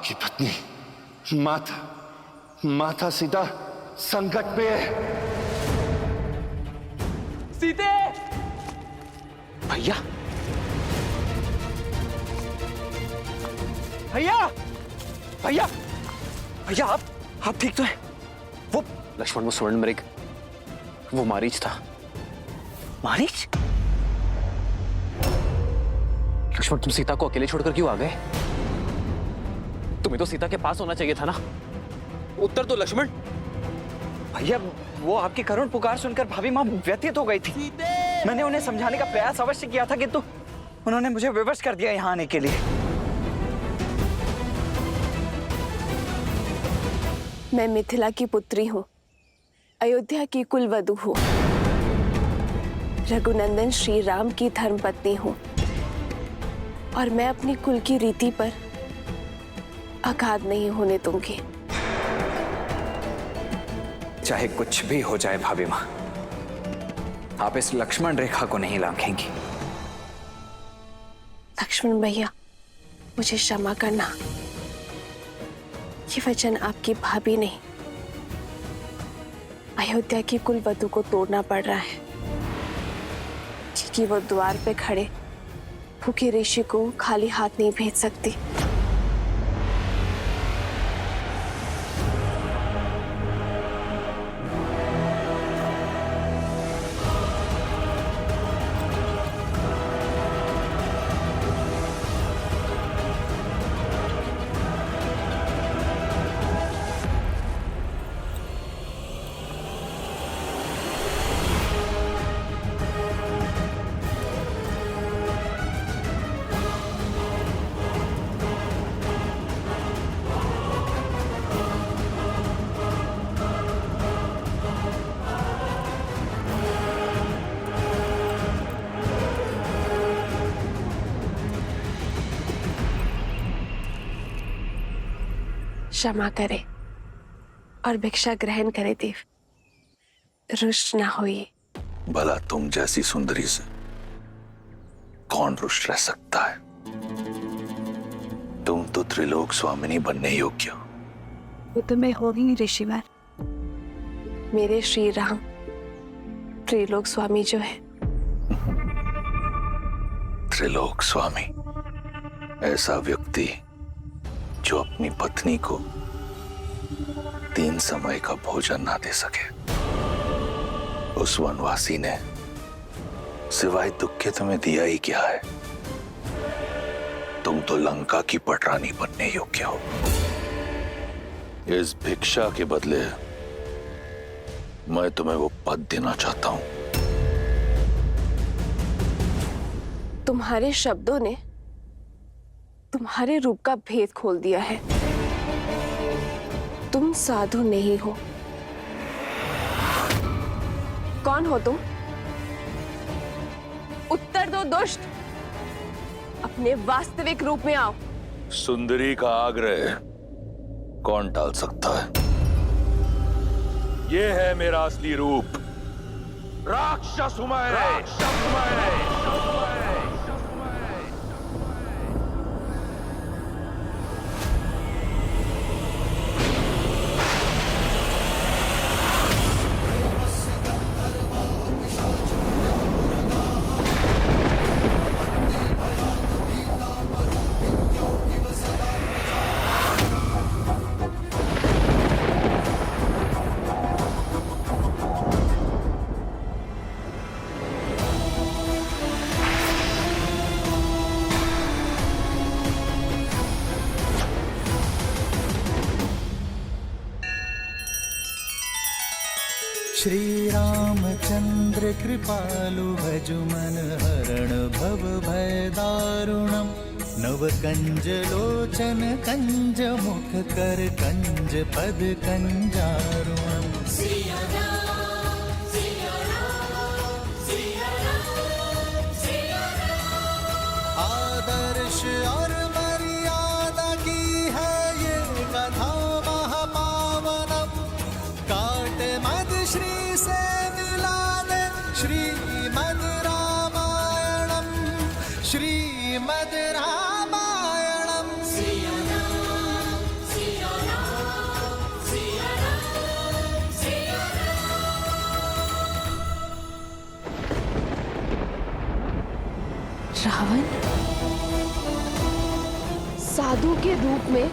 आपकी पत्नी माता सीता संकट में है। सीते! भैया भैया! भैया! भैया आप ठीक तो है? वो लक्ष्मण, वो स्वर्ण मृग, वो मारीच था। मारीच? लक्ष्मण, तुम सीता को अकेले छोड़कर क्यों आ गए? तुम्हें तो सीता के पास होना चाहिए था ना। उत्तर दो लक्ष्मण। भैया वो आपकी करुण पुकार सुनकर भाभी माँ व्यथित हो गई थी। मैंने उन्हें समझाने का प्रयास अवश्य किया था, किंतु उन्होंने मुझे विवश कर दिया यहाँ आने के लिए। मैं मिथिला की पुत्री हूँ, अयोध्या की कुलवधू हूँ, रघुनंदन श्री राम की धर्मपत्नी हूँ और मैं अपनी कुल की रीति पर आघात नहीं होने दूंगी। चाहे कुछ भी हो जाए भाभी माँ, आप इस लक्ष्मण रेखा को नहीं लांघेंगी। लक्ष्मण भैया, मुझे क्षमा करना। ये वचन आपकी भाभी नहीं, अयोध्या की कुलवधू को तोड़ना पड़ रहा है, क्योंकि वो द्वार पे खड़े भूखे ऋषि को खाली हाथ नहीं भेज सकती। क्षमा करे और भिक्षा ग्रहण करे देव, रुष्ट ना होइए। भला तुम जैसी सुंदरी से कौन रुष्ट रह सकता है? तुम तो त्रिलोक स्वामिनी बनने योग्य हो। वो तो मैं हो ही ऋषिवर। मेरे श्री राम त्रिलोक स्वामी जो है। त्रिलोक स्वामी ऐसा व्यक्ति जो अपनी पत्नी को 3 समय का भोजन ना दे सके। उस वनवासी ने सिवाय दुख के तुम्हें दिया ही क्या है? तुम तो लंका की पटरानी बनने योग्य हो। इस भिक्षा के बदले मैं तुम्हें वो पद देना चाहता हूं। तुम्हारे शब्दों ने तुम्हारे रूप का भेद खोल दिया है। तुम साधु नहीं हो। कौन हो तुम? उत्तर दो दुष्ट, अपने वास्तविक रूप में आओ। सुंदरी का आग्रह कौन टाल सकता है? ये है मेरा असली रूप। राक्षस हूं मैं। श्री रामचंद्र कृपालु भजु मन हरण भव भय दारुणम। नव कंज लोचन कंज मुख कर कंज पद कंजारुणम। आदर्श और मर्यादा की है ये कथा महापावनम। काट मद श्री से मिला दे श्रीमद रामायणम। श्रीमद रामायणम। रावण साधु के रूप में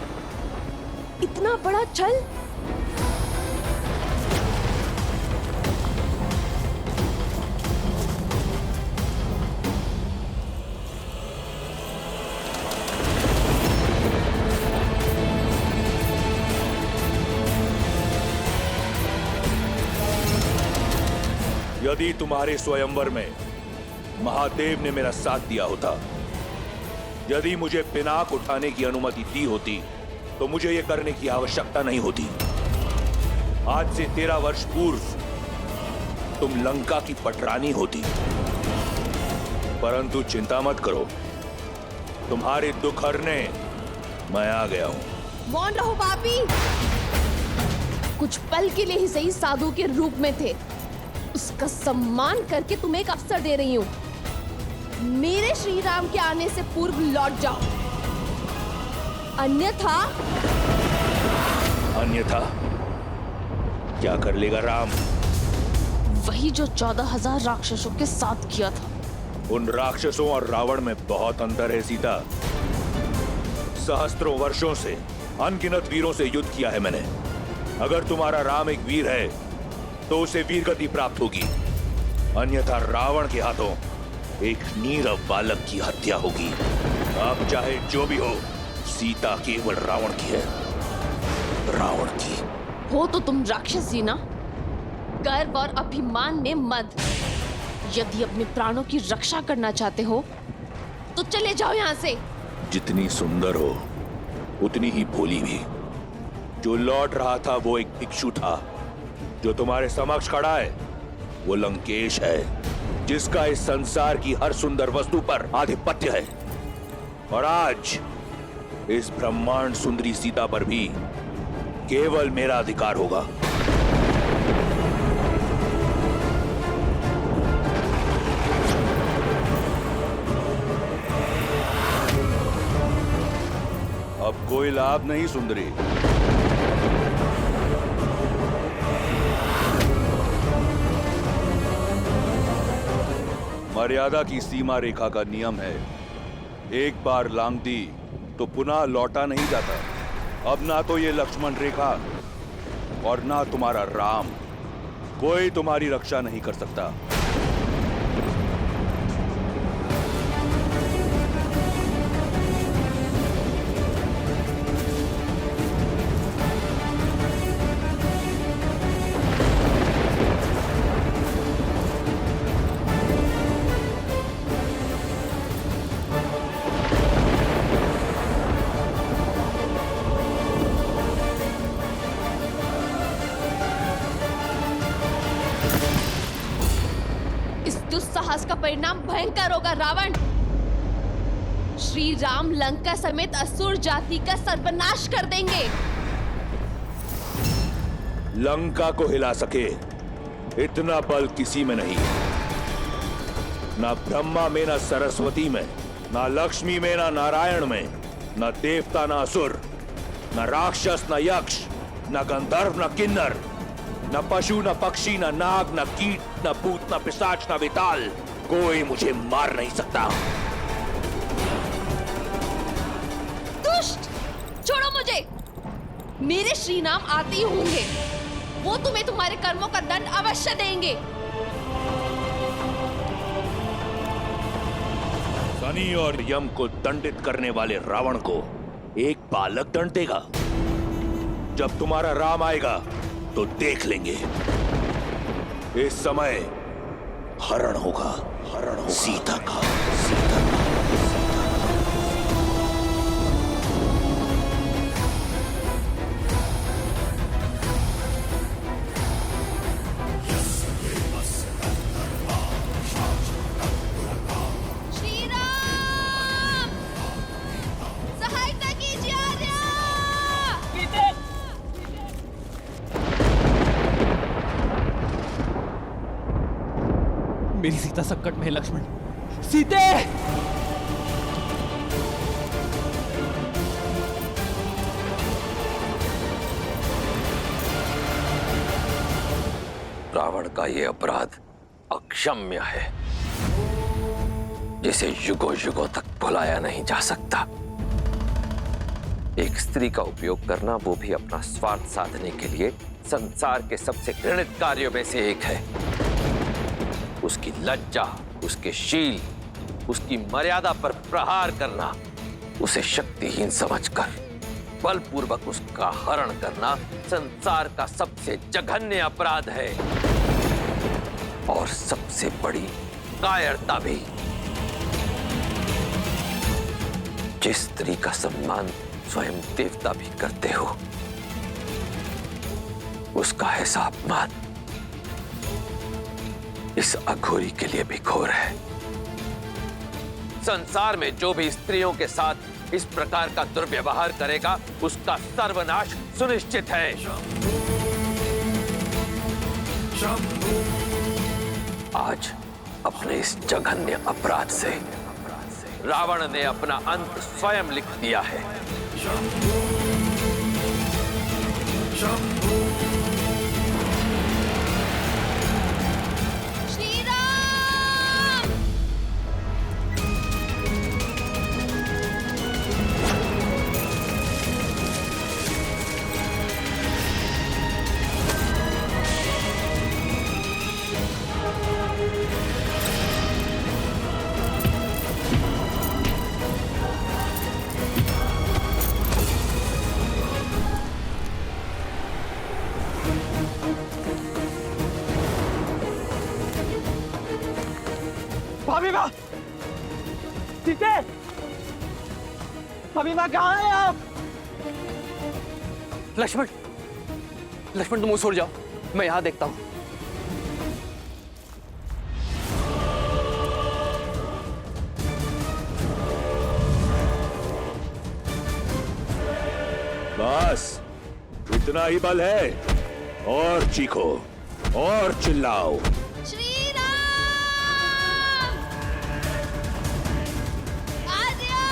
इतना बड़ा छल। यदि तुम्हारे स्वयंवर में महादेव ने मेरा साथ दिया होता, यदि मुझे पिनाक उठाने की अनुमति दी होती, तो मुझे यह करने की आवश्यकता नहीं होती। आज से 13 वर्ष पूर्व तुम लंका की पटरानी होती। परंतु चिंता मत करो, तुम्हारे दुख हरने मैं आ गया हूं। मौन रहो पापी। कुछ पल के लिए ही सही साधु के रूप में थे, उसका सम्मान करके तुम्हें एक अवसर दे रही हूं। मेरे श्री राम के आने से पूर्व लौट जाओ, अन्यथा क्या कर लेगा राम? वही जो 14,000 राक्षसों के साथ किया था। उन राक्षसों और रावण में बहुत अंतर है सीता। सहस्त्रों वर्षों से अनगिनत वीरों से युद्ध किया है मैंने। अगर तुम्हारा राम एक वीर है तो उसे वीरगति प्राप्त होगी, अन्यथा रावण के हाथों एक नीरव बालक की हत्या होगी। अब चाहे जो भी हो, सीता केवल रावण की है, रावण की। हो तो तुम राक्षस ही ना। गर्व और अभिमान में मत। यदि अपने प्राणों की रक्षा करना चाहते हो तो चले जाओ यहाँ से। जितनी सुंदर हो उतनी ही भोली भी। जो लौट रहा था वो एक भिक्षु था। जो तुम्हारे समक्ष खड़ा है वो लंकेश है, जिसका इस संसार की हर सुंदर वस्तु पर आधिपत्य है। और आज इस ब्रह्मांड सुंदरी सीता पर भी केवल मेरा अधिकार होगा। अब कोई लाभ नहीं सुंदरी। मर्यादा की सीमा रेखा का नियम है, एक बार लांघ दी तो पुनः लौटा नहीं जाता। अब ना तो ये लक्ष्मण रेखा और ना तुम्हारा राम, कोई तुम्हारी रक्षा नहीं कर सकता। दुस्साहस का परिणाम भयंकर होगा रावण। श्री राम लंका समेत असुर जाति का सर्वनाश कर देंगे। लंका को हिला सके इतना बल किसी में नहीं। ना ब्रह्मा में, ना सरस्वती में, ना लक्ष्मी में, ना नारायण में, ना देवता, ना असुर, ना राक्षस, ना यक्ष, ना गंधर्व, ना किन्नर, ना पशु, ना पक्षी, ना नाग, ना कीट, ना भूत, ना पिशाच, ना विताल, कोई मुझे मार नहीं सकता। दुष्ट, छोड़ो मुझे। मेरे श्री राम आते ही होंगे, वो तुम्हें तुम्हारे कर्मों का दंड अवश्य देंगे। शनि और यम को दंडित करने वाले रावण को एक बालक दंड देगा। जब तुम्हारा राम आएगा तो देख लेंगे। इस समय हरण होगा, सीता का। श्री राम, सहायता कीजिए आर्या। मेरी सीता संकट में है लक्ष्मण। सीते! रावण का ये अपराध अक्षम्य है। जिसे युगों युगों तक भुलाया नहीं जा सकता। एक स्त्री का उपयोग करना, वो भी अपना स्वार्थ साधने के लिए, संसार के सबसे घृणित कार्यों में से एक है। उसकी लज्जा, उसके शील, उसकी मर्यादा पर प्रहार करना, उसे शक्तिहीन समझकर बलपूर्वक उसका हरण करना संसार का सबसे जघन्य अपराध है और सबसे बड़ी कायरता भी। जिस स्त्री का सम्मान स्वयं देवता भी करते हो, उसका ऐसा अपमान इस अघोरी के लिए भी घोर है। संसार में जो भी स्त्रियों के साथ इस प्रकार का दुर्व्यवहार करेगा, उसका सर्वनाश सुनिश्चित है। आज अपने इस जघन्य अपराध से रावण ने अपना अंत स्वयं लिख दिया है। श्री राम! भाभी माँ, ठीक है? भाभी माँ कहाँ हैं आप? लक्ष्मण, लक्ष्मण तुम उस ओर जाओ, मैं यहां देखता हूं। बस इतना ही बल है, और चीखो और चिल्लाओ। श्री राम! आर्या!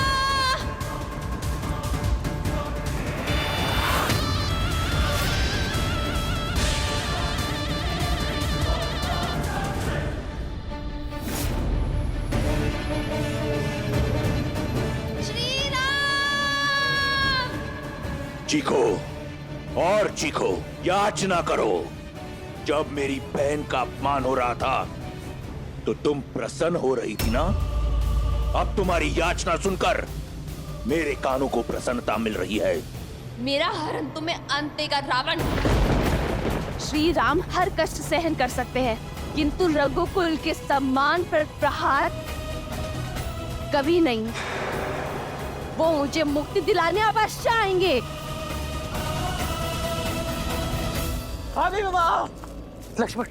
श्री राम! चीखो और चीखो, याचना करो। जब मेरी बहन का अपमान हो रहा था तो तुम प्रसन्न हो रही थी ना? अब तुम्हारी याचना सुनकर मेरे कानों को प्रसन्नता मिल रही है। मेरा हरण तुम्हें अंत देगा रावण। श्री राम हर कष्ट सहन कर सकते हैं, किंतु रघुकुल के सम्मान पर प्रहार कभी नहीं। वो मुझे मुक्ति दिलाने अवश्य आएंगे। भाभी माँ! लक्ष्मण,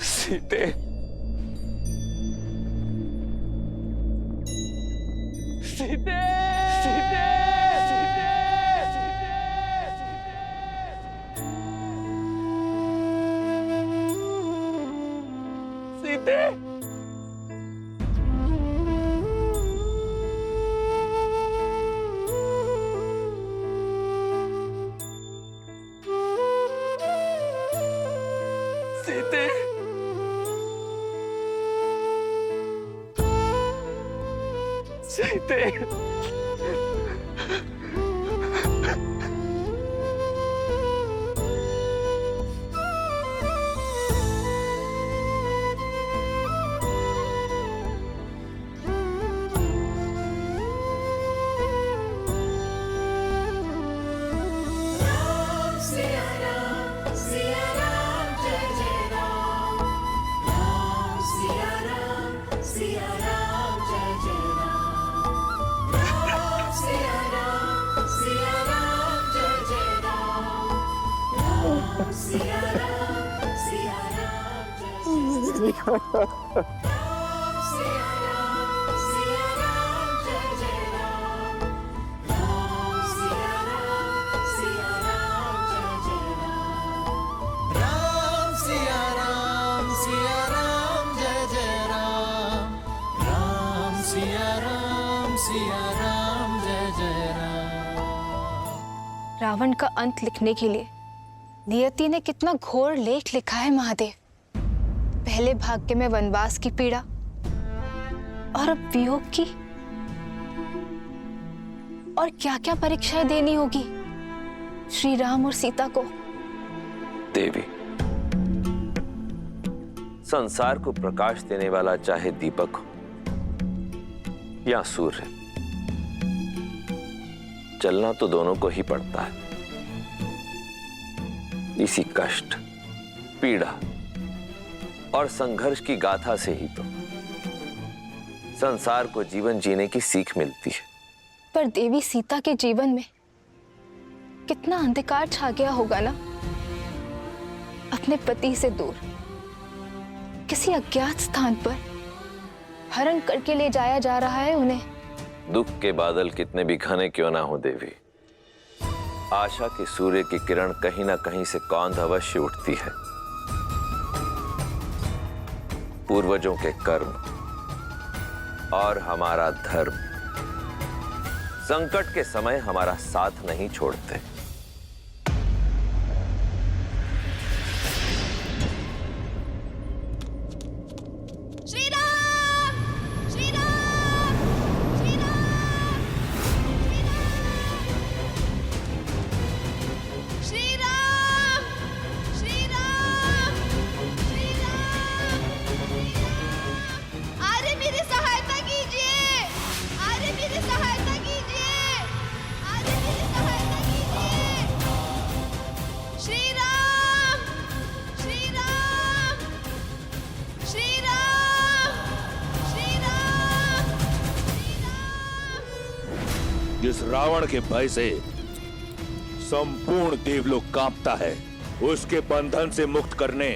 सीते, सीते, सीते, सीते, सीते, सीते, Siya Ram, Siya Ram, Jai Jai Ram. Ram Siya Ram जय जय राम। राम सिया राम जय जय राम। रावण का अंत लिखने के लिए नियति ने कितना घोर लेख लिखा है महादेव। पहले भाग्य में वनवास की पीड़ा और अब वियोग की, और क्या क्या परीक्षाएं देनी होगी श्री राम और सीता को। देवी, संसार को प्रकाश देने वाला चाहे दीपक हो या सूर्य, चलना तो दोनों को ही पड़ता है। इसी कष्ट, पीड़ा और संघर्ष की गाथा से ही तो संसार को जीवन जीने की सीख मिलती है। पर देवी सीता के जीवन में कितना अंधकार छा गया होगा ना। अपने पति से दूर किसी अज्ञात स्थान पर हरण करके ले जाया जा रहा है उन्हें। दुख के बादल कितने भी घने क्यों ना हो देवी, आशा के सूर्य की किरण कहीं ना कहीं से कौंध अवश्य उठती है। पूर्वजों के कर्म और हमारा धर्म संकट के समय हमारा साथ नहीं छोड़ते। श्री राम, श्री राम, श्री राम, श्री राम, श्री राम, श्री राम, अरे मेरी सहायता कीजिए, अरे मेरी सहायता कीजिए, अरे मेरी सहायता कीजिए। श्री राम, श्री राम, श्री राम, श्री राम, श्री राम। जिस रावण के भय से संपूर्ण देवलोक कांपता है, उसके बंधन से मुक्त करने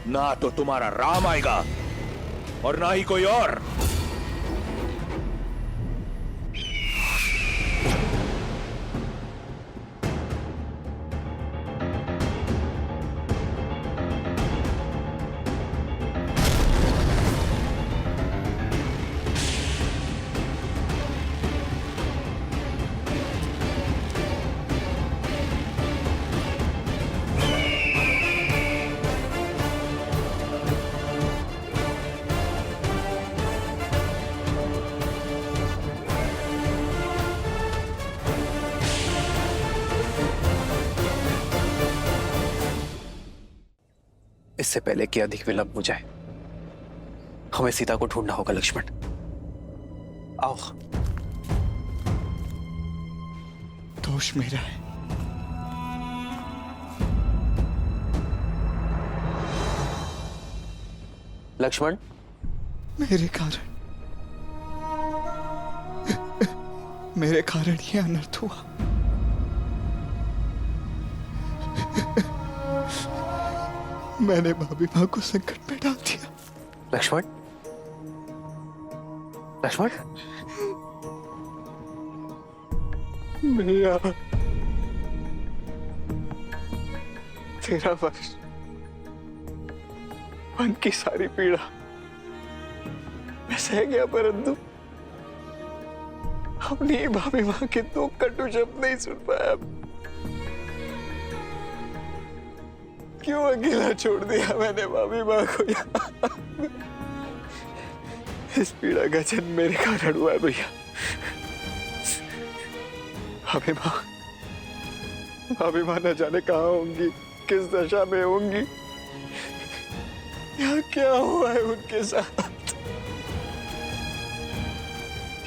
ना तो तुम्हारा राम आएगा और ना ही कोई और। इससे पहले कि अधिक विलंब हो जाए, हमें सीता को ढूंढना होगा। लक्ष्मण, आओ। दोष मेरा है। लक्ष्मण, मेरे कारण ये अनर्थ हुआ। मैंने भाभी माँ को संकट में डाल दिया। लक्ष्मण, लक्ष्मण, भैया, 13 वर्ष मन की सारी पीड़ा मैं सह गया, परंतु अपनी भाभी माँ के 2 कटु शब्द नहीं सुन पाया। क्यों अकेला छोड़ दिया मैंने भाभी माँ को यहाँ? इस पीड़ा का जन्म मेरे कारण हुआ है भैया। भाभी माँ न जाने कहाँ होंगी, किस दशा में होंगी, यहाँ क्या हुआ है उनके साथ।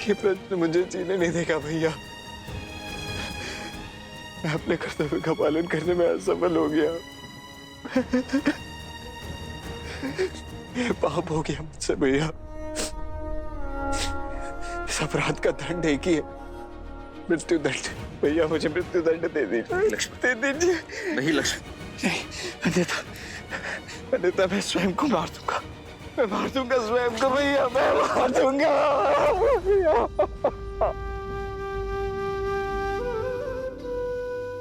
ये प्रश्न मुझे जीने नहीं देगा भैया। मैं अपने कर्तव्य का पालन करने में असफल हो गया। ये पाप हो गया मुझसे भैया। इस अपराध का दंड एक ही है, मृत्यु दंड। भैया मुझे मृत्यु दंड दे दीजिए। दे दीजिए। नहीं लक्ष्मण, नहीं, अन्यथा अन्यथा मैं स्वयं को मार दूंगा। मैं मार दूंगा स्वयं को भैया, मैं मार दूंगा भैया।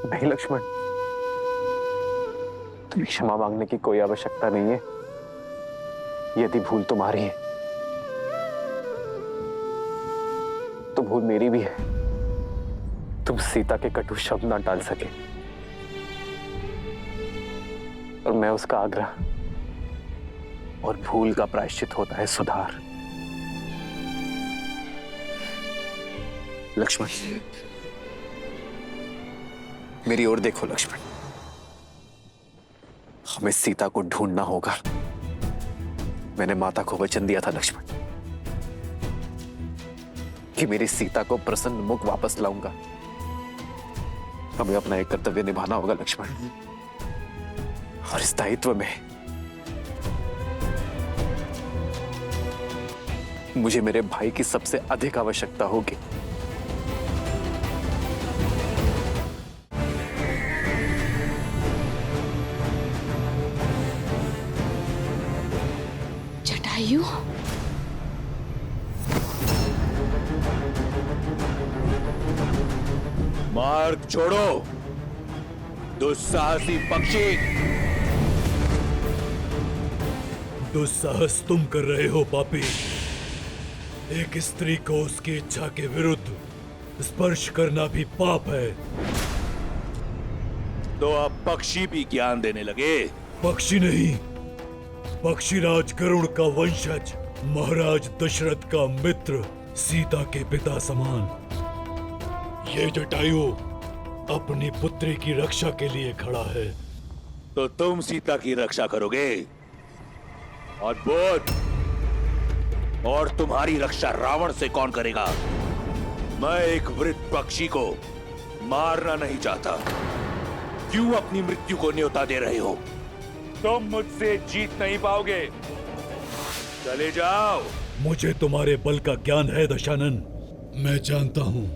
नहीं लक्ष्मण, तुम्हें क्षमा मांगने की कोई आवश्यकता नहीं है। यदि भूल तुम्हारी है तो भूल मेरी भी है। तुम सीता के कटु शब्द ना टाल सके और मैं उसका आग्रह, और भूल का प्रायश्चित होता है सुधार। लक्ष्मण, मेरी ओर देखो लक्ष्मण। हमें सीता को ढूंढना होगा। मैंने माता को वचन दिया था लक्ष्मण कि मेरी सीता को प्रसन्न मुख वापस लाऊंगा। हमें अपना एक कर्तव्य निभाना होगा लक्ष्मण, और इस दायित्व में मुझे मेरे भाई की सबसे अधिक आवश्यकता होगी। जटायु, मार्ग छोड़ो दुस्साहसी पक्षी। दुस्साहस तुम कर रहे हो पापी। एक स्त्री को उसकी इच्छा के विरुद्ध स्पर्श करना भी पाप है। तो अब पक्षी भी ज्ञान देने लगे। पक्षी नहीं, पक्षीराज गरुड़ का वंशज, महाराज दशरथ का मित्र, सीता के पिता समान। ये जटायु अपनी पुत्री की रक्षा के लिए खड़ा है। तो तुम सीता की रक्षा करोगे? अद्भुत। और तुम्हारी रक्षा रावण से कौन करेगा? मैं एक वृद्ध पक्षी को मारना नहीं चाहता। क्यों अपनी मृत्यु को न्योता दे रहे हो? तुम मुझसे जीत नहीं पाओगे। चले जाओ। मुझे तुम्हारे बल का ज्ञान है दशानन। मैं जानता हूं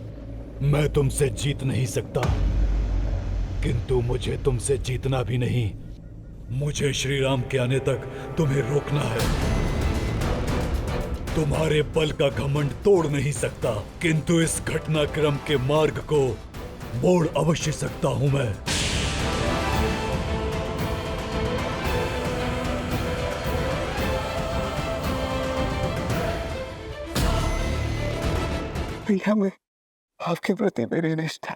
मैं तुमसे जीत नहीं सकता, किंतु मुझे तुमसे जीतना भी नहीं। मुझे श्री राम के आने तक तुम्हें रोकना है। तुम्हारे बल का घमंड तोड़ नहीं सकता, किंतु इस घटनाक्रम के मार्ग को मोड़ अवश्य सकता हूं मैं। भैया, मैं आपके प्रति मेरी निष्ठा,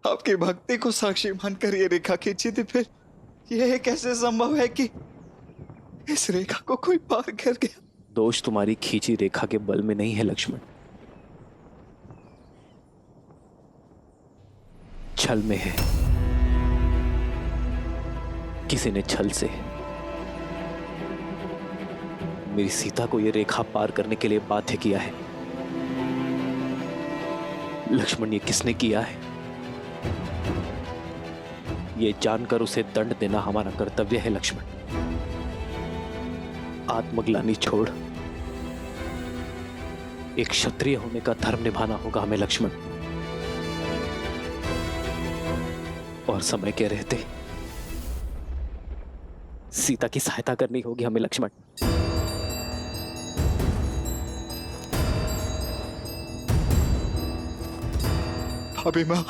आपकी भक्ति को साक्षी मानकर ये रेखा खींची थी। फिर यह कैसे संभव है कि इस रेखा को कोई पार कर गया? दोष तुम्हारी खींची रेखा के बल में नहीं है लक्ष्मण, छल में है। किसी ने छल से मेरी सीता को यह रेखा पार करने के लिए बाध्य किया है। लक्ष्मण, ये किसने किया है? ये जानकर उसे दंड देना हमारा कर्तव्य है लक्ष्मण। आत्मग्लानि छोड़ एक क्षत्रिय होने का धर्म निभाना होगा हमें लक्ष्मण। और समय के रहते सीता की सहायता करनी होगी हमें लक्ष्मण। भाभी मां,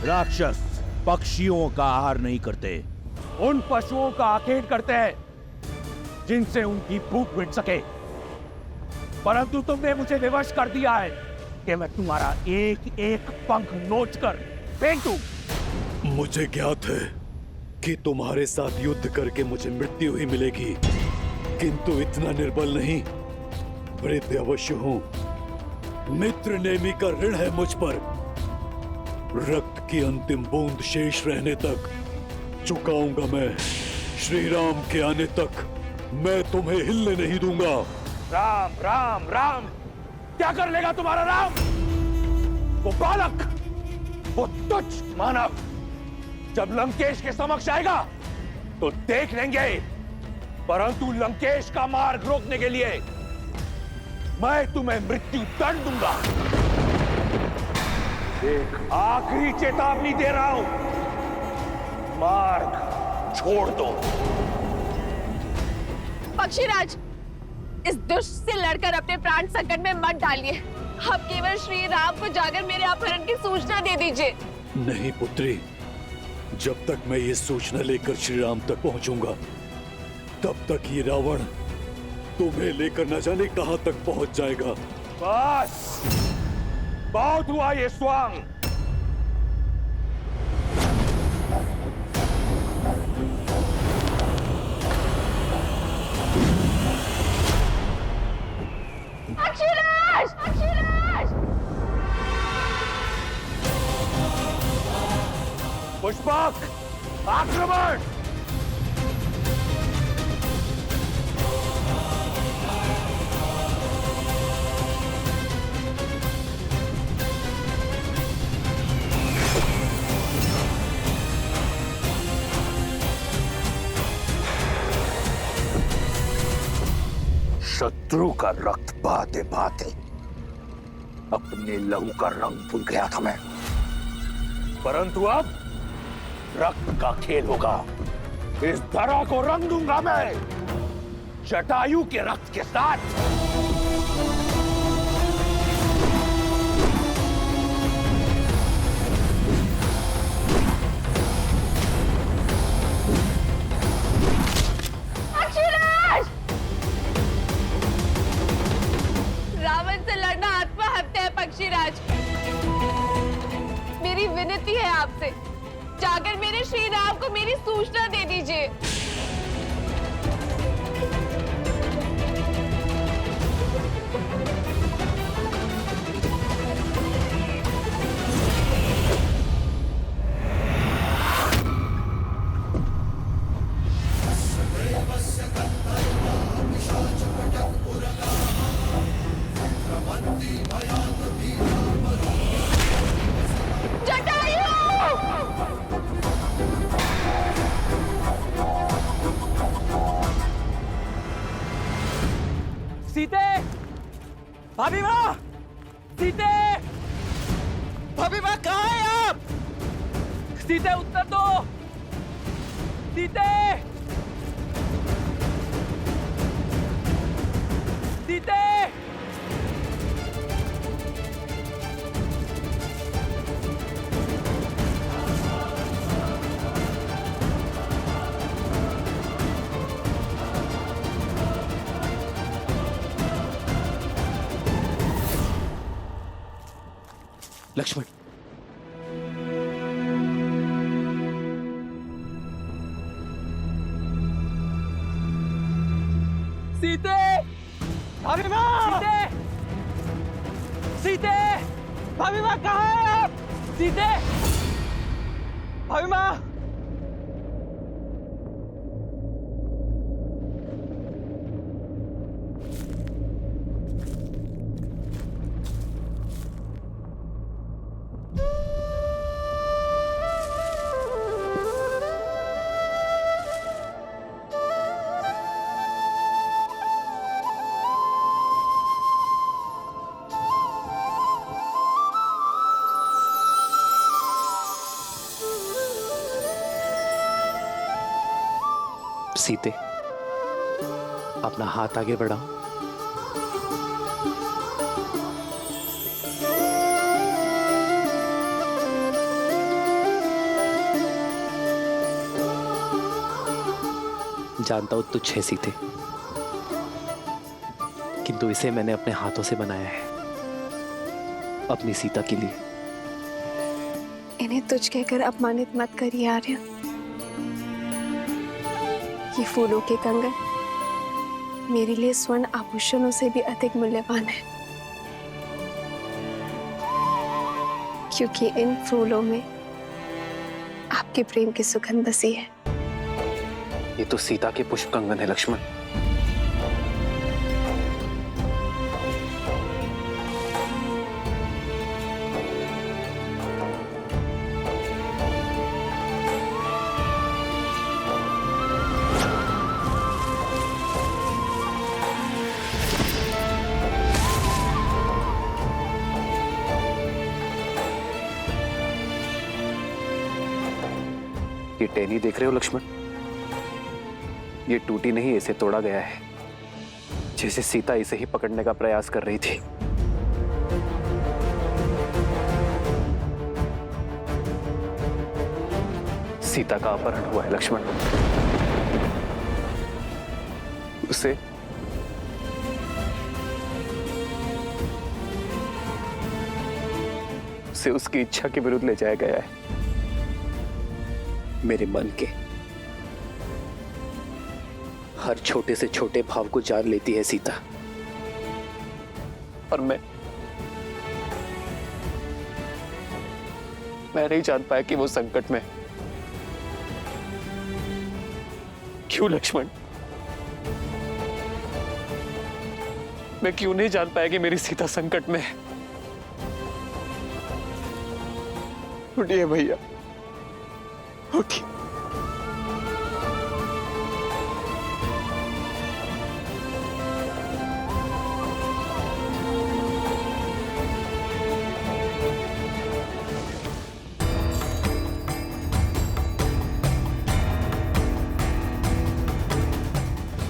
राक्षस पक्षियों का आहार नहीं करते, उन पशुओं का आखेट करते हैं जिनसे उनकी भूख मिट सके। परंतु तुमने मुझे विवश कर दिया है कि मैं तुम्हारा एक एक पंख नोच कर फेंक दूं। मुझे ज्ञात है कि तुम्हारे साथ युद्ध करके मुझे मृत्यु ही मिलेगी, किंतु इतना निर्बल नहीं, वृद्ध अवश्य हूं। मित्र नेमी का ऋण है मुझ पर। रक्त की अंतिम बूंद शेष रहने तक चुकाऊंगा मैं। श्री राम के आने तक मैं तुम्हें हिलने नहीं दूंगा। राम राम राम, क्या कर लेगा तुम्हारा राम? वो बालक, वो तुच्छ मानव जब लंकेश के समक्ष आएगा तो देख लेंगे, परंतु लंकेश का मार्ग रोकने के लिए मैं तुम्हें मृत्यु दंड दूंगा। एक आखिरी चेतावनी दे रहा हूं, मार्ग छोड़ दो। पक्षीराज, इस दुष्ट से लड़कर अपने प्राण संकट में मत डालिए। आप केवल श्री राम को जाकर मेरे अपहरण की सूचना दे दीजिए। नहीं पुत्री, जब तक मैं ये सूचना लेकर श्री राम तक पहुंचूंगा तब तक ये रावण तुम्हें लेकर न जाने कहां तक पहुंच जाएगा। बस बहुत हुआ ये स्वांग। पक्षीराज! पक्षीराज! पुष्पक, आक्रमण! शत्रु का रक्त बहाते बहाते अपने लहू का रंग भूल गया था मैं, परंतु अब रक्त का खेल होगा। इस धरा को रंग दूंगा मैं जटायु के रक्त के साथ। रावण से लड़ना आत्महत्या है पक्षीराज। मेरी विनती है आपसे, जाकर मेरे श्री राम को मेरी सूचना दे दीजिए। सीते! भाभी माँ! सीते! भाभी माँ कहाँ है आप? सीते उत्तर दो! सीते! सीते! लक्ष्मण, सीते! भाभी माँ! सीते! सीते! भाभी माँ कहाँ है आप? सीते! भाभी माँ! सीते, अपना हाथ आगे बढ़ाओ। जानता हूं तुच्छ है सीते, किंतु इसे मैंने अपने हाथों से बनाया है, अपनी सीता के लिए। इन्हें तुझ कहकर अपमानित मत करिए आर्य। ये फूलों के कंगन मेरे लिए स्वर्ण आभूषणों से भी अधिक मूल्यवान है, क्योंकि इन फूलों में आपके प्रेम की सुगंध बसी है। ये तो सीता के पुष्प कंगन है लक्ष्मण। ये टहनी देख रहे हो लक्ष्मण, ये टूटी नहीं, इसे तोड़ा गया है, जैसे सीता इसे ही पकड़ने का प्रयास कर रही थी। सीता का अपहरण हुआ है लक्ष्मण। उसे उसकी इच्छा के विरुद्ध ले जाया गया है। मेरे मन के हर छोटे से छोटे भाव को जान लेती है सीता, और मैं नहीं जान पाया कि वो संकट में। क्यों लक्ष्मण? मैं क्यों नहीं जान पाया कि मेरी सीता संकट में है? उठिए भैया, उठिए।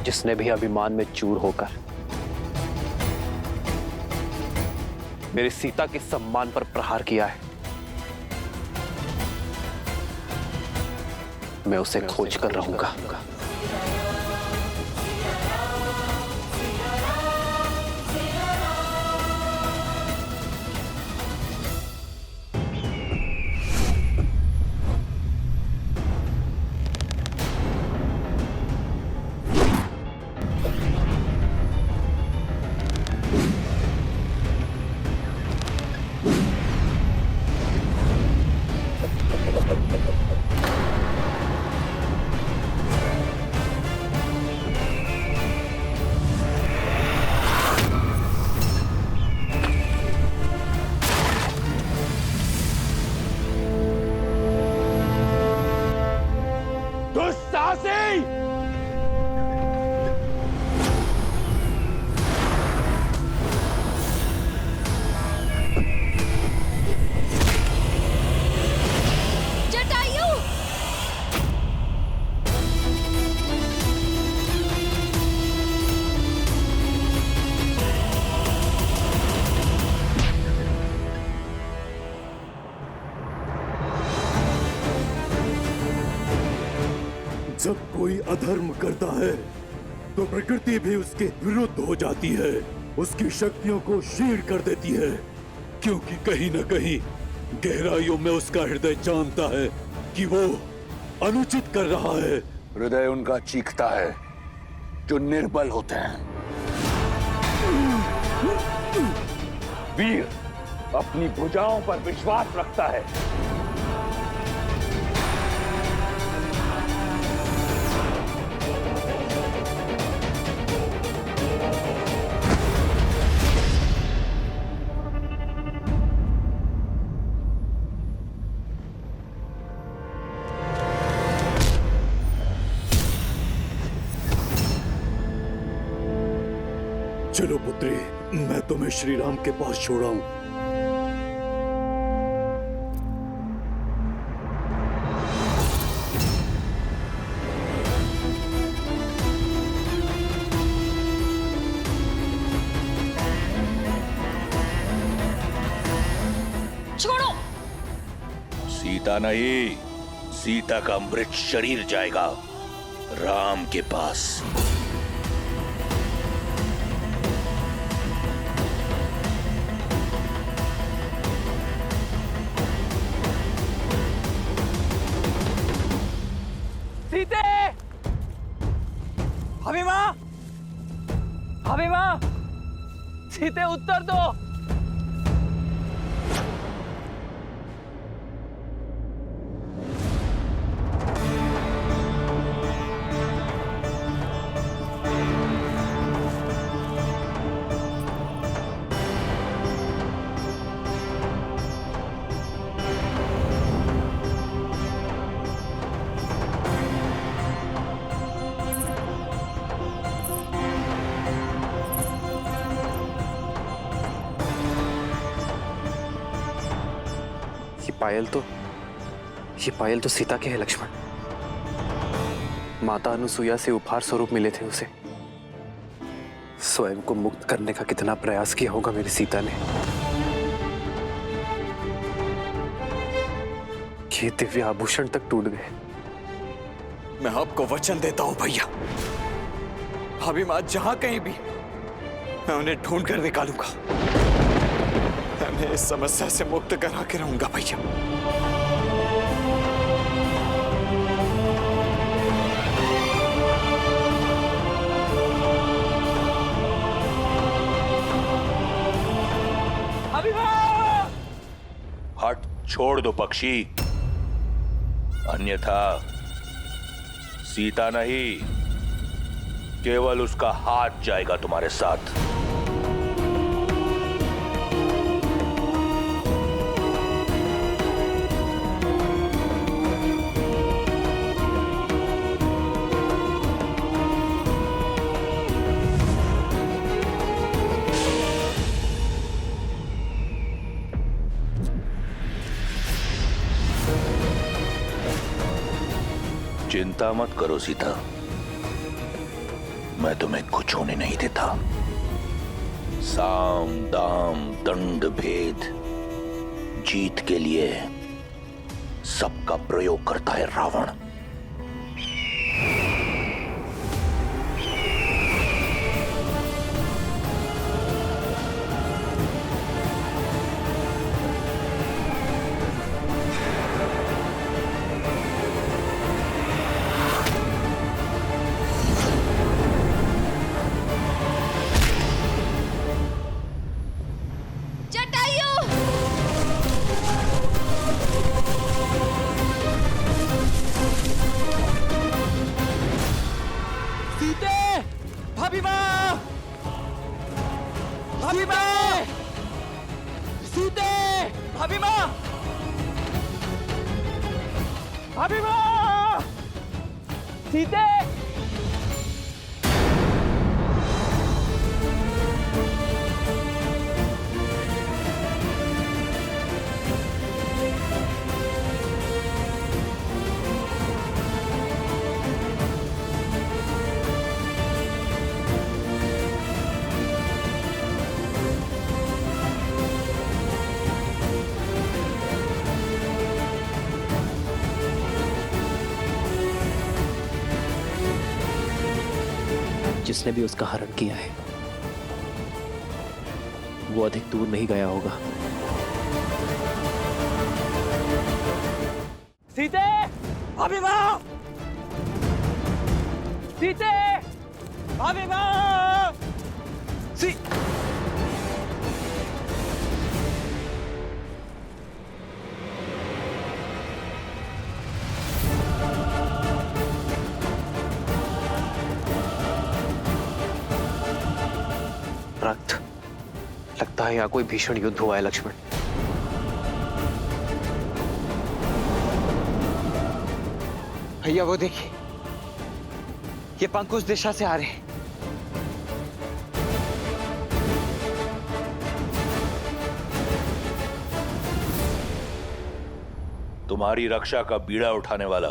जिसने भी अभिमान में चूर होकर मेरी सीता के सम्मान पर प्रहार किया है, मैं उसे खोज कर रहूंगा। जब कोई अधर्म करता है तो प्रकृति भी उसके विरुद्ध हो जाती है, उसकी शक्तियों को क्षीण कर देती है, क्योंकि कहीं न कहीं गहराइयों में उसका हृदय जानता है कि वो अनुचित कर रहा है। हृदय उनका चीखता है जो निर्बल होते हैं। वीर अपनी भुजाओं पर विश्वास रखता है। चलो पुत्री, मैं तुम्हें श्री राम के पास छोड़ाऊं। छोड़ो। सीता नहीं, सीता का मृत शरीर जाएगा राम के पास। सीते! भाभी माँ! भाभी माँ! सीते उत्तर दो! पायल तो सीता के है लक्ष्मण। माता अनुसुईया से उपहार स्वरूप मिले थे उसे। स्वयं को मुक्त करने का कितना प्रयास किया होगा मेरी सीता ने। ये दिव्य आभूषण तक टूट गए। मैं आपको वचन देता हूं भैया, भाभी मां जहां कहीं भी, मैं उन्हें ढूंढ कर निकालूंगा। मैं उन्हें इस समस्या से मुक्त करा के रहूंगा भैया। हट छोड़ दो पक्षी, अन्यथा सीता नहीं, केवल उसका हाथ जाएगा तुम्हारे साथ। चिंता मत करो सीता, मैं तुम्हें कुछ होने नहीं देता। साम दाम दंड भेद जीत के लिए सबका प्रयोग करता है रावण। भाभी मां! भाभी मां! सीते! भाभी मां! भाभी मां! सीते! जिसने भी उसका हरण किया है वो अधिक दूर नहीं गया होगा। सीते! भाभी मां! सीते! भाभी मां! रक्त, लगता है यहाँ कोई भीषण युद्ध हुआ है लक्ष्मण। भैया वो देखिए, ये पंख उस दिशा से आ रहे हैं। तुम्हारी रक्षा का बीड़ा उठाने वाला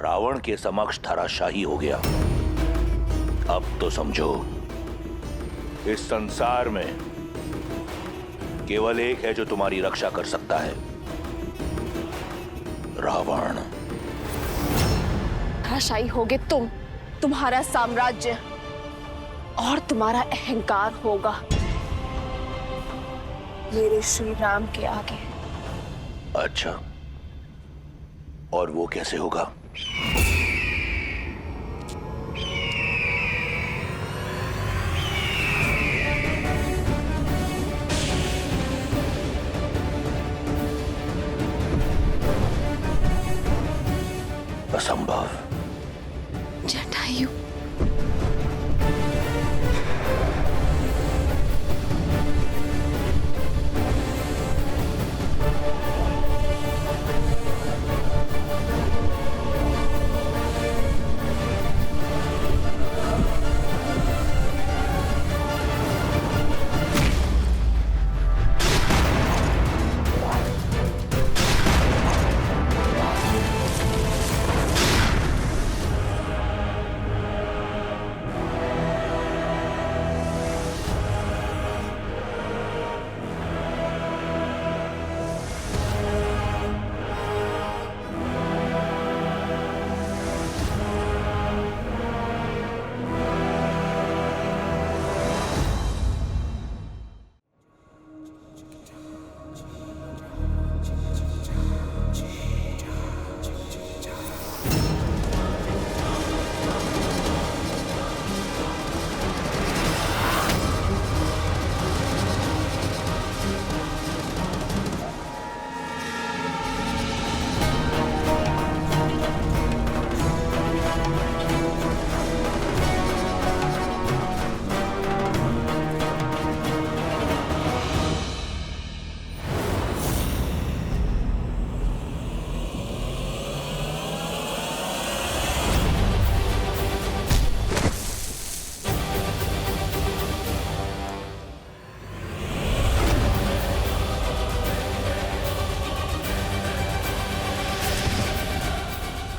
रावण के समक्ष धराशाही हो गया। अब तो समझो, इस संसार में केवल एक है जो तुम्हारी रक्षा कर सकता है, रावण। धराशायी होगे तुम, तुम्हारा साम्राज्य और तुम्हारा अहंकार होगा मेरे श्री राम के आगे। अच्छा, और वो कैसे होगा? असंभव। जटायु,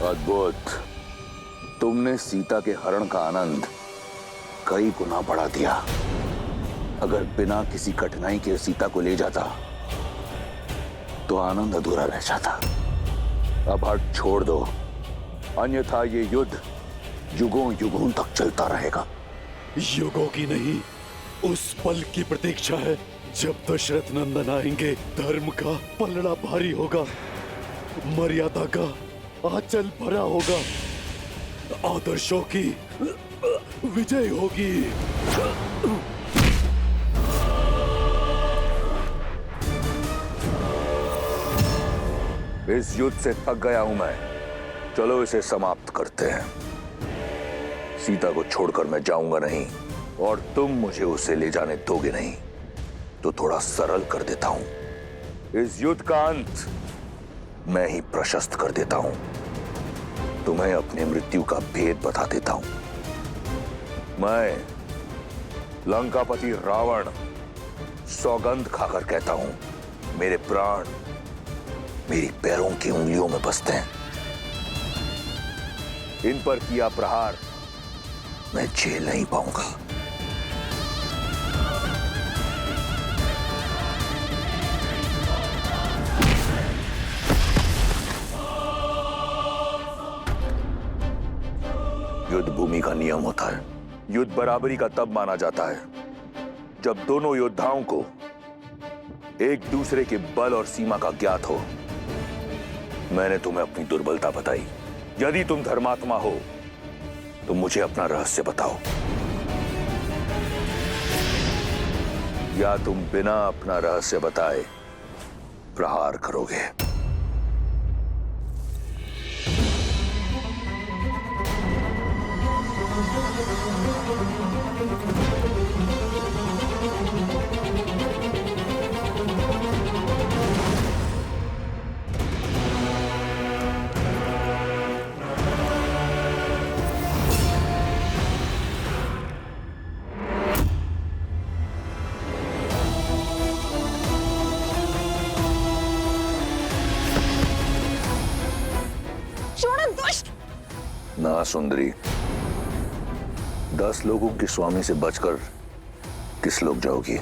अद्भुत। तुमने सीता के हरण का आनंद कई गुना बढ़ा दिया। अगर बिना किसी कठिनाई के सीता को ले जाता तो आनंद अधूरा रह जाता। अब हट छोड़ दो, अन्यथा ये युद्ध युगों युगों तक चलता रहेगा। युगों की नहीं, उस पल की प्रतीक्षा है जब दशरथ नंदन आएंगे। धर्म का पलड़ा भारी होगा, मर्यादा का आंचल भरा होगा, आदर्शों की विजय होगी। इस युद्ध से थक गया हूं मैं। चलो इसे समाप्त करते हैं। सीता को छोड़कर मैं जाऊंगा नहीं, और तुम मुझे उसे ले जाने दोगे नहीं। तो थोड़ा सरल कर देता हूं। इस युद्ध का अंत मैं ही प्रशस्त कर देता हूं। तुम्हें अपनी मृत्यु का भेद बता देता हूं। मैं लंकापति रावण सौगंध खाकर कहता हूं, मेरे प्राण मेरी पैरों की उंगलियों में बसते हैं। इन पर किया प्रहार मैं झेल नहीं पाऊंगा। युद्ध भूमि का नियम होता है। युद्ध बराबरी का तब माना जाता है जब दोनों योद्धाओं को एक दूसरे के बल और सीमा का ज्ञात हो। मैंने तुम्हें अपनी दुर्बलता बताई। यदि तुम धर्मात्मा हो तो मुझे अपना रहस्य बताओ, या तुम बिना अपना रहस्य बताए प्रहार करोगे। ना सुंदरी, 10 लोगों के स्वामी से बचकर किस लोग जाओगी?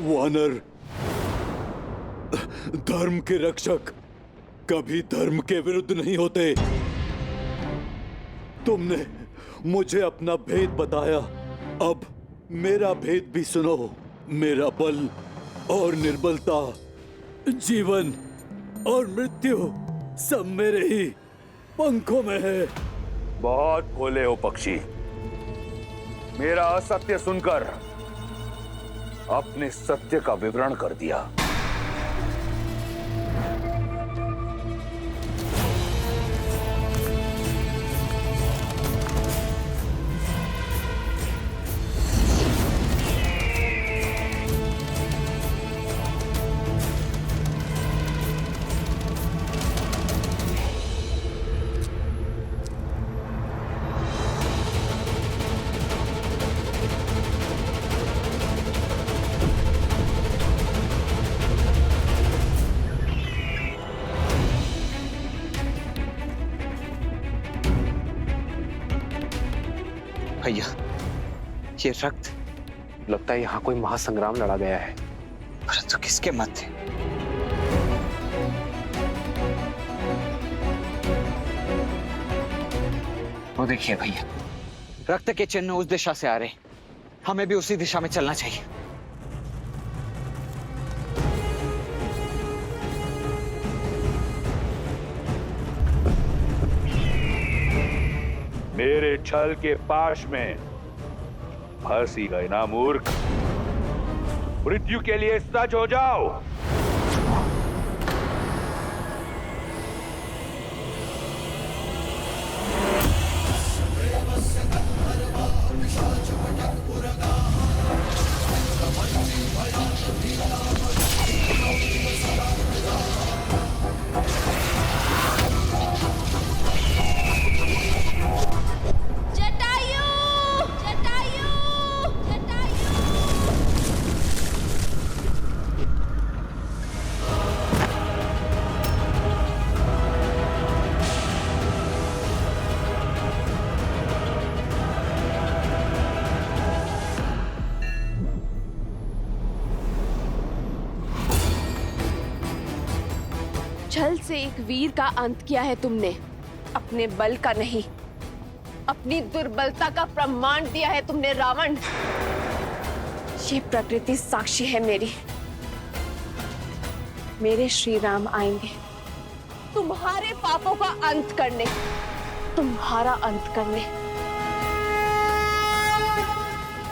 वानर, धर्म के रक्षक कभी धर्म के विरुद्ध नहीं होते। तुमने मुझे अपना भेद बताया, अब मेरा भेद भी सुनो। मेरा बल और निर्बलता, जीवन और मृत्यु सब मेरे ही पंखों में है। बहुत भोले हो पक्षी। मेरा असत्य सुनकर अपने सत्य का विवरण कर दिया। भैया, ये रक्त लगता है यहाँ कोई महासंग्राम लड़ा गया है। परंतु किसके मध्य? वो देखिए भैया, रक्त के चिन्ह उस दिशा से आ रहे, हमें भी उसी दिशा में चलना चाहिए। मेरे छल के पाश में फांसी गए ना मूर्ख। मृत्यु के लिए सज हो जाओ। छल से एक वीर का अंत किया है तुमने, अपने बल का नहीं, अपनी दुर्बलता का प्रमाण दिया है तुमने रावण। ये प्रकृति साक्षी है मेरी। मेरे श्री राम आएंगे तुम्हारे पापों का अंत करने, तुम्हारा अंत करने।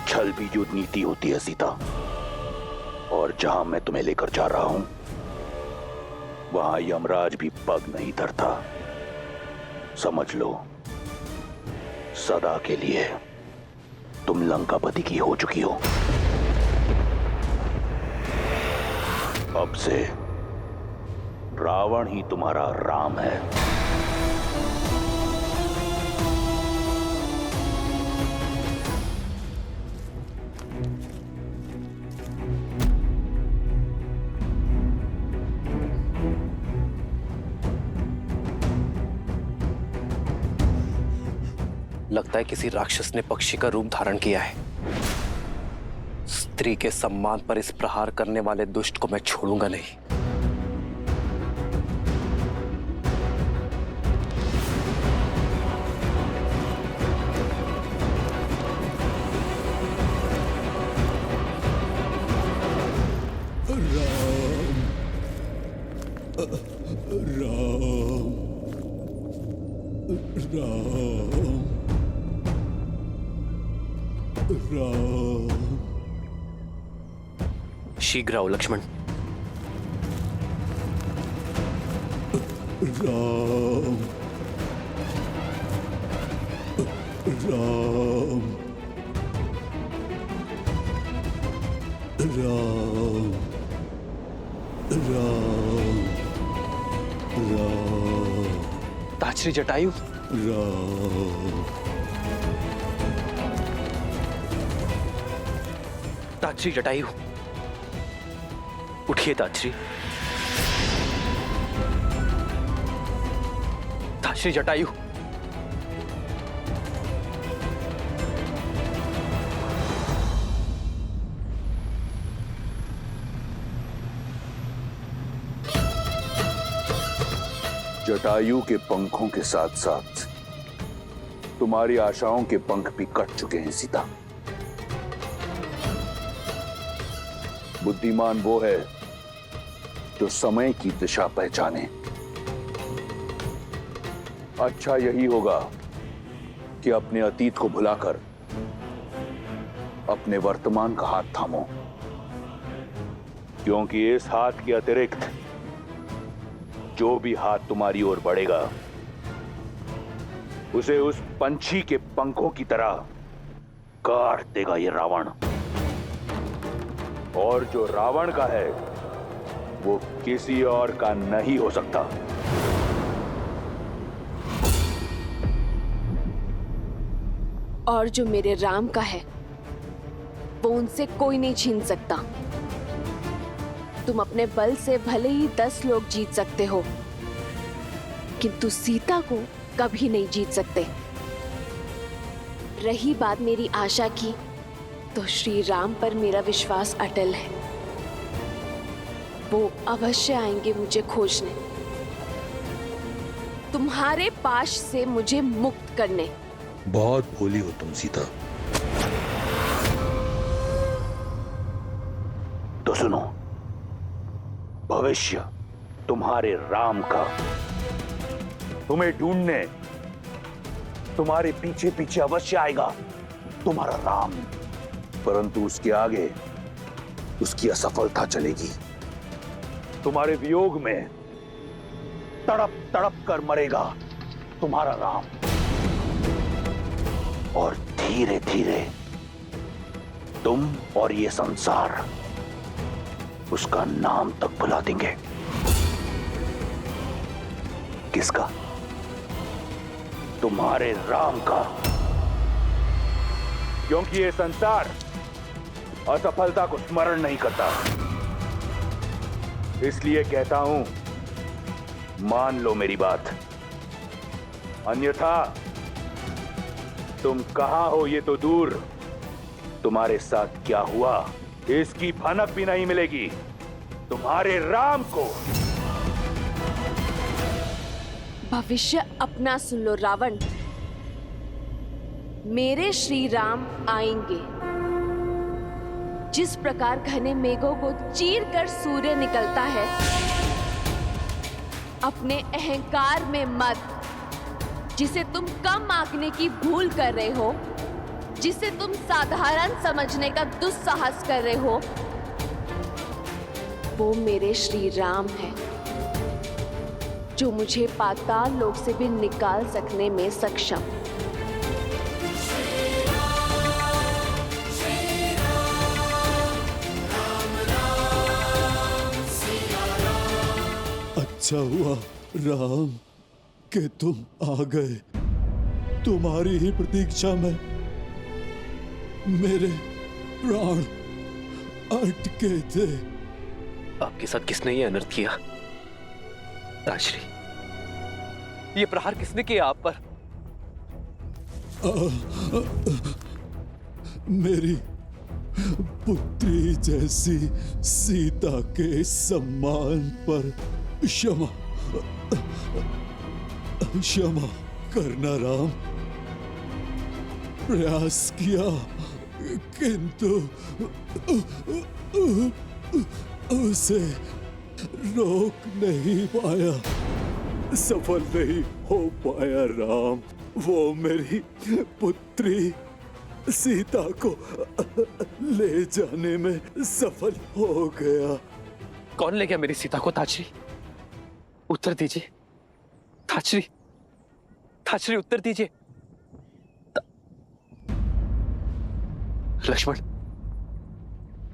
छल भी युद्ध नीति होती है सीता, और जहां मैं तुम्हें लेकर जा रहा हूं वहां यमराज भी पग नहीं धरता। समझ लो, सदा के लिए तुम लंकापति की हो चुकी हो। अब से रावण ही तुम्हारा राम है। लगता है किसी राक्षस ने पक्षी का रूप धारण किया है। स्त्री के सम्मान पर इस प्रहार करने वाले दुष्ट को मैं छोड़ूंगा नहीं। शीघ्र आओ लक्ष्मण। राम राम राम राम राम। ताछरी जटायु। राम ताछरी जटायु, उठिए ताछरी। ताछरी जटायु, जटायु के पंखों के साथ साथ तुम्हारी आशाओं के पंख भी कट चुके हैं सीता। बुद्धिमान वो है जो समय की दिशा पहचाने। अच्छा यही होगा कि अपने अतीत को भुलाकर अपने वर्तमान का हाथ थामो, क्योंकि इस हाथ के अतिरिक्त जो भी हाथ तुम्हारी ओर बढ़ेगा उसे उस पंछी के पंखों की तरह काट देगा ये रावण। और जो रावण का है वो किसी और का नहीं हो सकता। और जो मेरे राम का है वो उनसे कोई नहीं छीन सकता। तुम अपने बल से भले ही 10 लोग जीत सकते हो, किंतु सीता को कभी नहीं जीत सकते। रही बात मेरी आशा की, तो श्री राम पर मेरा विश्वास अटल है। वो अवश्य आएंगे मुझे खोजने, तुम्हारे पाश से मुझे मुक्त करने। बहुत भोली हो तुम सीता। तो सुनो, भविष्य तुम्हारे राम का तुम्हें ढूंढने तुम्हारे पीछे पीछे अवश्य आएगा, तुम्हारा राम। परंतु उसके आगे उसकी असफलता चलेगी। तुम्हारे वियोग में तड़प तड़प कर मरेगा तुम्हारा राम, और धीरे धीरे तुम और ये संसार उसका नाम तक भुला देंगे। किसका? तुम्हारे राम का। क्योंकि ये संसार असफलता को स्मरण नहीं करता। इसलिए कहता हूं, मान लो मेरी बात, अन्यथा तुम कहां हो ये तो दूर, तुम्हारे साथ क्या हुआ इसकी भनक भी नहीं मिलेगी तुम्हारे राम को। भविष्य अपना सुन लो रावण। मेरे श्री राम आएंगे। जिस प्रकार घने मेघों को चीर कर सूर्य निकलता है, अपने अहंकार में मत, जिसे तुम कम आंकने की भूल कर रहे हो, जिसे तुम साधारण समझने का दुस्साहस कर रहे हो, वो मेरे श्री राम है, जो मुझे पाताल लोक से भी निकाल सकने में सक्षम। अच्छा हुआ राम कि तुम आ गए। तुम्हारी ही प्रतीक्षा में मेरे प्राण अटके थे। आपके साथ किसने ये अनर्थ किया? ताजश्री, ये प्रहार किसने किया आप पर? मेरी पुत्री जैसी सीता के सम्मान पर क्षमा क्षमा करना राम। प्रयास किया किंतु उसे रोक नहीं पाया, सफल नहीं हो पाया राम। वो मेरी पुत्री सीता को ले जाने में सफल हो गया। कौन ले गया मेरी सीता को? ताजश्री, उत्तर दीजिए। ताजश्री, ताजश्री उत्तर दीजिए। लक्ष्मण,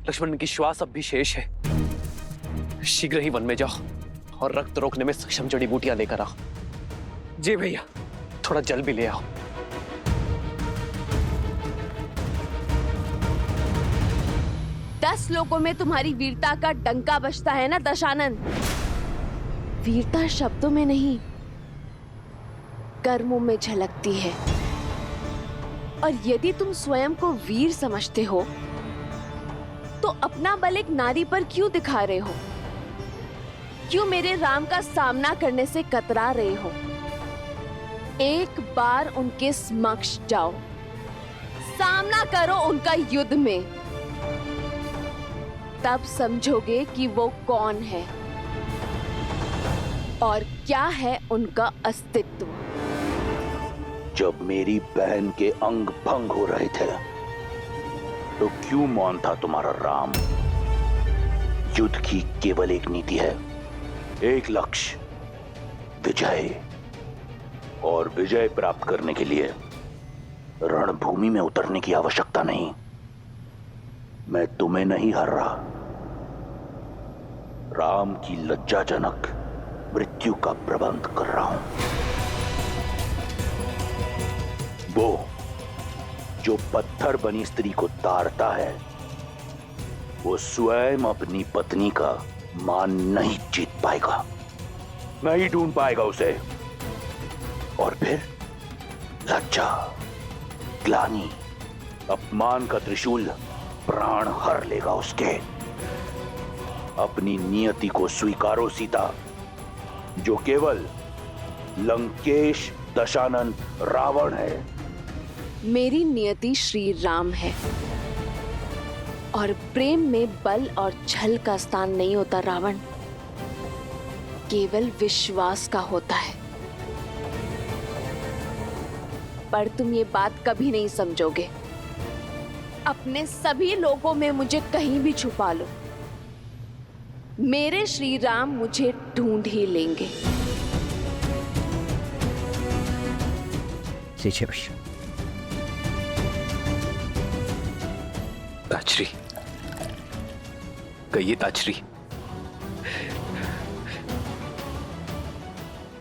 लक्ष्मण की श्वास अब भी शेष है। शीघ्र ही वन में जाओ और रक्त रोकने में सक्षम जड़ी बूटियां लेकर आओ। जी भैया, थोड़ा जल भी ले आओ। दस लोगों में तुम्हारी वीरता का डंका बजता है ना दशानन? वीरता शब्दों में नहीं, कर्मों में झलकती है। और यदि तुम स्वयं को वीर समझते हो, तो अपना बल एक नारी पर क्यों दिखा रहे हो? क्यों मेरे राम का सामना करने से कतरा रहे हो? एक बार उनके समक्ष जाओ, सामना करो उनका युद्ध में, तब समझोगे कि वो कौन है और क्या है उनका अस्तित्व। जब मेरी बहन के अंग भंग हो रहे थे, तो क्यों मौन था तुम्हारा राम? युद्ध की केवल एक नीति है, एक लक्ष्य, विजय। और विजय प्राप्त करने के लिए रणभूमि में उतरने की आवश्यकता नहीं। मैं तुम्हें नहीं हर रहा, राम की लज्जाजनक मृत्यु का प्रबंध कर रहा हूं। वो जो पत्थर बनी स्त्री को ताड़ता है, वो स्वयं अपनी पत्नी का मान नहीं जीत पाएगा, नहीं ढूंढ पाएगा उसे। और फिर लज्जा, ग्लानि, अपमान का त्रिशूल प्राण हर लेगा उसके। अपनी नियति को स्वीकारो सीता, जो केवल लंकेश दशानन रावण है। मेरी नियति श्री राम है और प्रेम में बल और छल का स्थान नहीं होता रावण, केवल विश्वास का होता है। पर तुम ये बात कभी नहीं समझोगे। अपने सभी लोगों में मुझे कहीं भी छुपा लो, मेरे श्री राम मुझे ढूंढ ही लेंगे। ताजरी, कहिए ताजरी,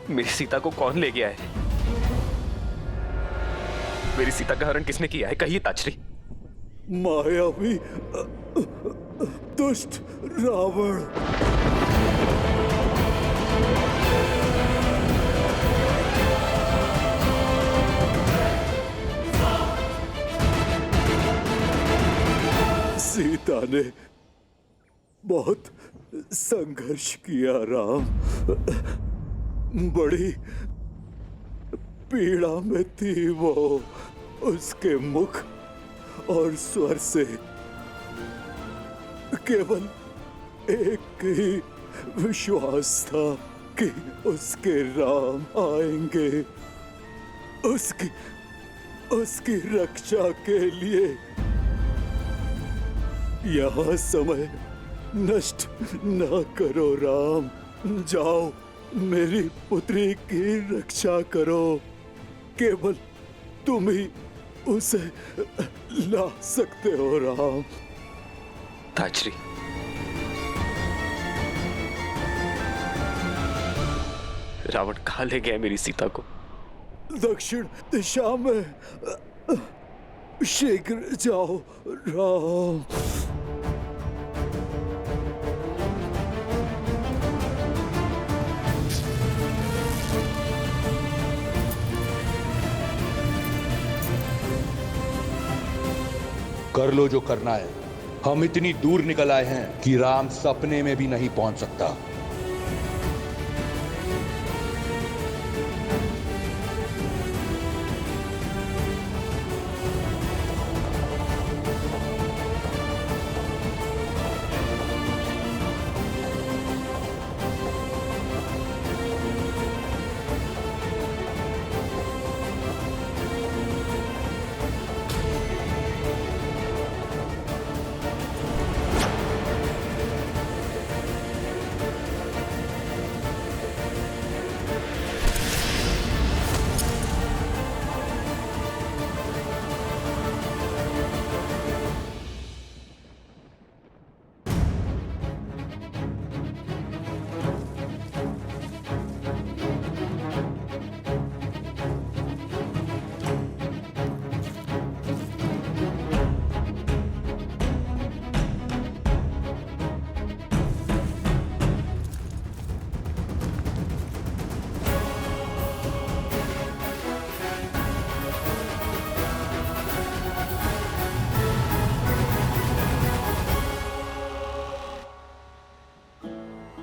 मेरी सीता को कौन ले गया है? मेरी सीता का हरण किसने किया है? कहिए ताजरी। मायावी दुष्ट रावण। सीता ने बहुत संघर्ष किया राम, बड़ी पीड़ा में थी वो। उसके मुख और स्वर से केवल एक ही विश्वास था कि उसके राम आएंगे, उसकी रक्षा के लिए। यहाँ समय नष्ट ना करो राम, जाओ मेरी पुत्री की रक्षा करो। केवल तुम ही उसे ला सकते हो राम। ताजरी, रावण कहाँ ले गया मेरी सीता को? दक्षिण दिशा में, शीघ्र जाओ राम। कर लो जो करना है। हम इतनी दूर निकल आए हैं कि राम सपने में भी नहीं पहुंच सकता।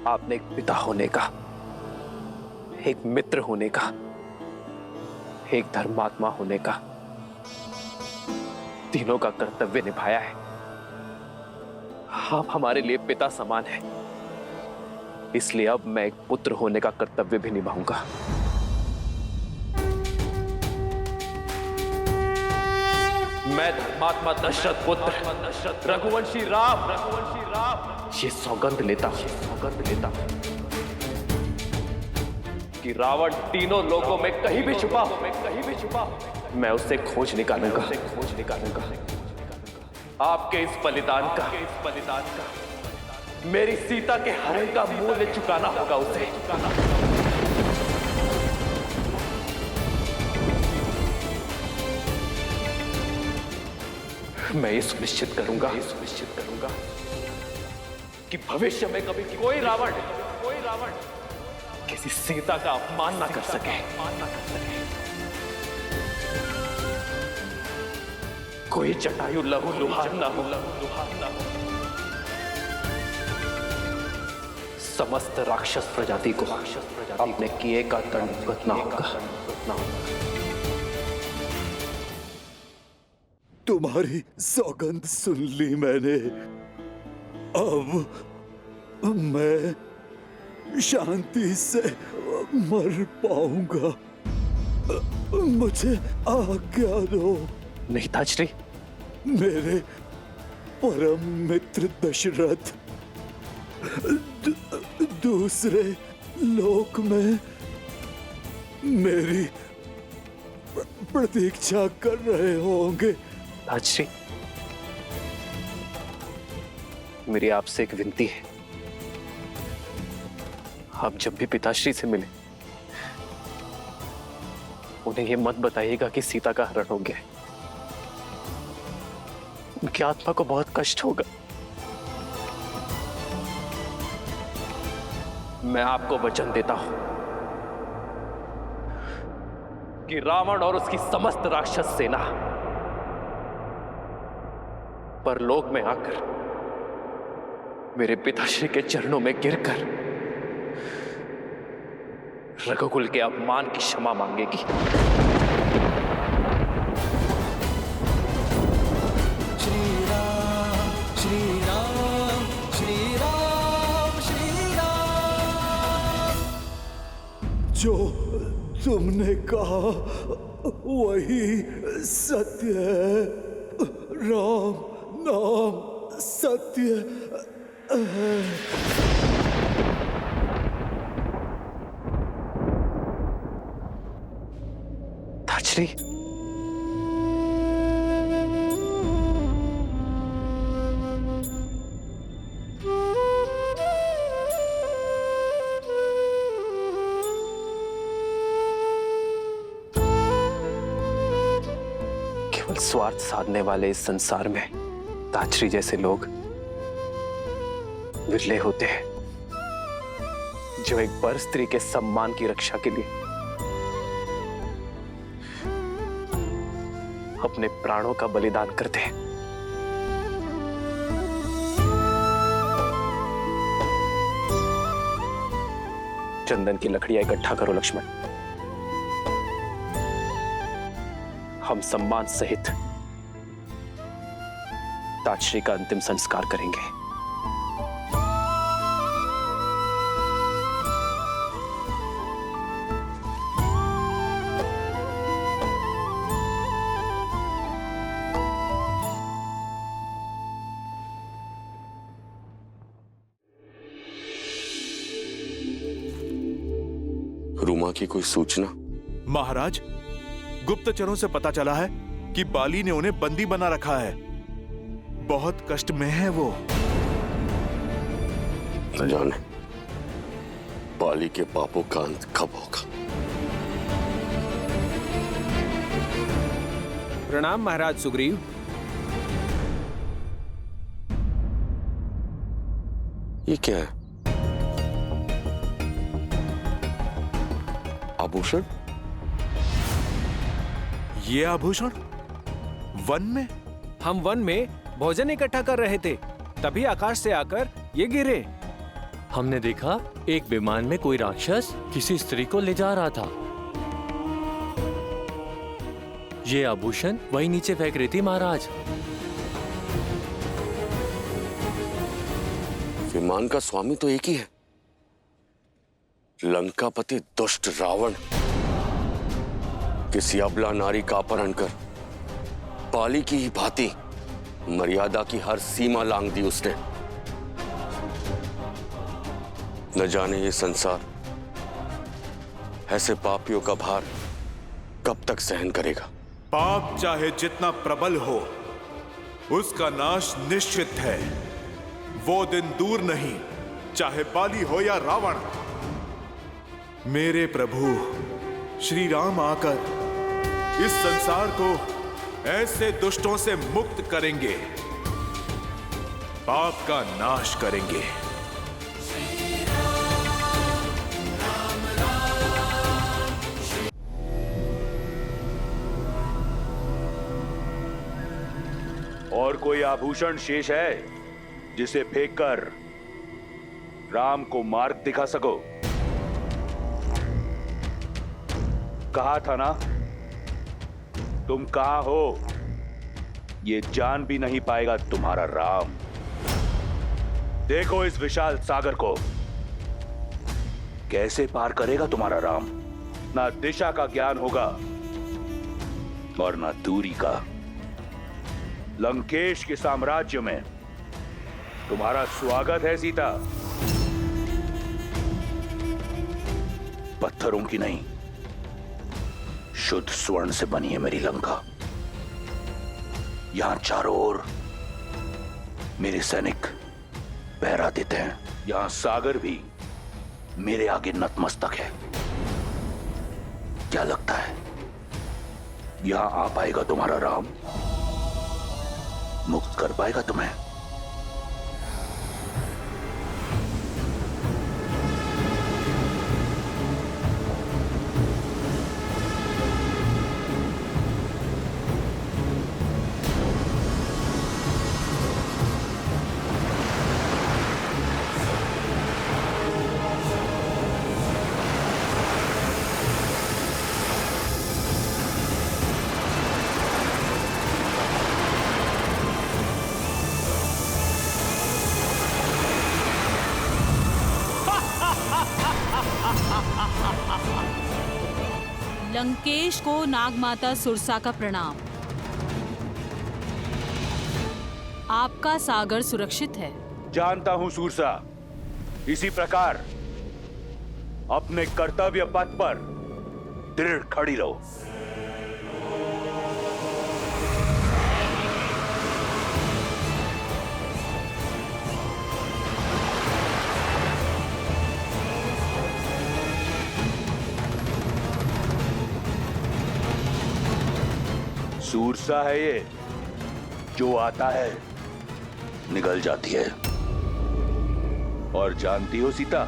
आपने एक पिता होने का, एक मित्र होने का, एक धर्मात्मा होने का, तीनों का कर्तव्य निभाया है। आप हमारे लिए पिता समान हैं, इसलिए अब मैं एक पुत्र होने का कर्तव्य भी निभाऊंगा। मैं धर्मात्मा दशरथ पुत्र रघुवंशी राम ये सौगंध लेता हूं कि रावण तीनों लोगों में कहीं भी छुपा हो, मैं उससे खोज निकालूंगा। आपके इस बलिदान का मेरी सीता के हरण का मूल्य चुकाना होगा उसे। मैं ये सुनिश्चित करूंगा कि भविष्य में कभी कोई रावण किसी सीता का अपमान ना कर सके। कोई जटायु लहू लुहार ना हो। समस्त राक्षस प्रजाति को अपने किए का दंड भुगतना होगा। तुम्हारी सौगंध सुन ली मैंने। अब मैं शांति से मर पाऊंगा। मुझे आज्ञा दो। नहीं ताजश्री, मेरे परम मित्र दशरथ दूसरे लोक में मेरी प्रतीक्षा कर रहे होंगे। ताजश्री, मेरी आपसे एक विनती है। आप जब भी पिताश्री से मिले उन्हें यह मत बताइएगा कि सीता का हरण हो गया है। उनकी आत्मा को बहुत कष्ट होगा। मैं आपको वचन देता हूं कि रावण और उसकी समस्त राक्षस सेना परलोक में आकर मेरे पिताश्री के चरणों में गिरकर रघुकुल के अपमान की क्षमा मांगेगी। श्री राम श्री राम श्री राम श्री राम। जो तुमने कहा वही सत्य है। राम नाम सत्य है। ताजश्री, केवल स्वार्थ साधने वाले इस संसार में ताजश्री जैसे लोग विरले होते हैं, जो एक पर स्त्री के सम्मान की रक्षा के लिए अपने प्राणों का बलिदान करते हैं। चंदन की लकड़ियां इकट्ठा करो लक्ष्मण। हम सम्मान सहित ताजश्री का अंतिम संस्कार करेंगे। रूमा की कोई सूचना? महाराज, गुप्तचरों से पता चला है कि बाली ने उन्हें बंदी बना रखा है। बहुत कष्ट में है वो। न जाने बाली के पापों का अंत कब होगा। प्रणाम महाराज सुग्रीव। ये क्या है? आभूषण? ये आभूषण वन में? हम वन में भोजन इकट्ठा कर रहे थे, तभी आकाश से आकर ये गिरे। हमने देखा एक विमान में कोई राक्षस किसी स्त्री को ले जा रहा था। ये आभूषण वही नीचे फेंक रही थी महाराज। विमान का स्वामी तो एक ही है, लंकापति दुष्ट रावण। किसी अबला नारी का अपहरण कर बाली की ही भांति मर्यादा की हर सीमा लांघ दी उसने। न जाने ये संसार ऐसे पापियों का भार कब तक सहन करेगा। पाप चाहे जितना प्रबल हो, उसका नाश निश्चित है। वो दिन दूर नहीं, चाहे बाली हो या रावण। मेरे प्रभु श्री राम आकर इस संसार को ऐसे दुष्टों से मुक्त करेंगे, पाप का नाश करेंगे। और कोई आभूषण शेष है जिसे फेंककर राम को मार्ग दिखा सको? कहा था ना, तुम कहां हो ये जान भी नहीं पाएगा तुम्हारा राम। देखो इस विशाल सागर को, कैसे पार करेगा तुम्हारा राम। ना दिशा का ज्ञान होगा और ना दूरी का। लंकेश के साम्राज्य में तुम्हारा स्वागत है सीता। पत्थरों की नहीं, शुद्ध स्वर्ण से बनी है मेरी लंका। यहां चारों ओर मेरे सैनिक पहरा देते हैं। यहां सागर भी मेरे आगे नतमस्तक है। क्या लगता है यहां आ पाएगा तुम्हारा राम? मुक्त कर पाएगा तुम्हें? लंकेश को नागमाता सुरसा का प्रणाम। आपका सागर सुरक्षित है। जानता हूं सुरसा। इसी प्रकार अपने कर्तव्य पथ पर दृढ़ खड़ी रहो। सूरसा है ये, जो आता है निगल जाती है। और जानती हो सीता,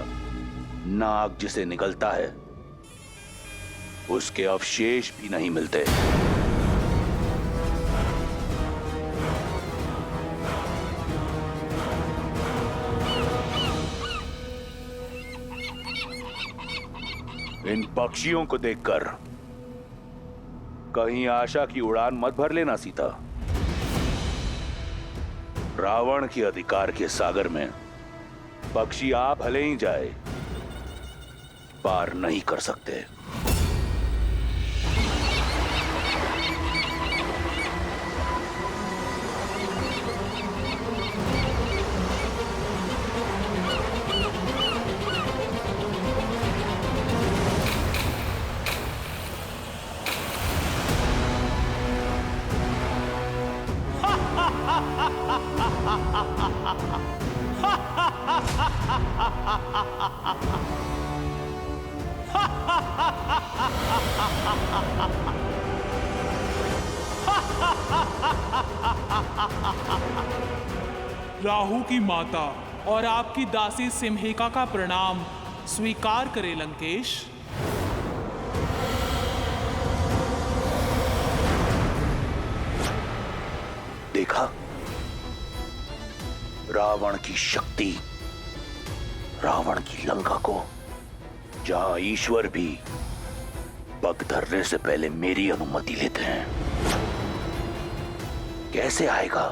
नाग जिसे निगलता है उसके अवशेष भी नहीं मिलते। इन पक्षियों को देखकर कहीं आशा की उड़ान मत भर लेना सीता। रावण के अधिकार के सागर में पक्षी आ भले ही जाए, पार नहीं कर सकते। राहु की माता और आपकी दासी सिम्हिका का प्रणाम स्वीकार करे लंकेश। देखा रावण की शक्ति, रावण की लंका को, जहां ईश्वर भी पग धरने से पहले मेरी अनुमति लेते हैं। कैसे आएगा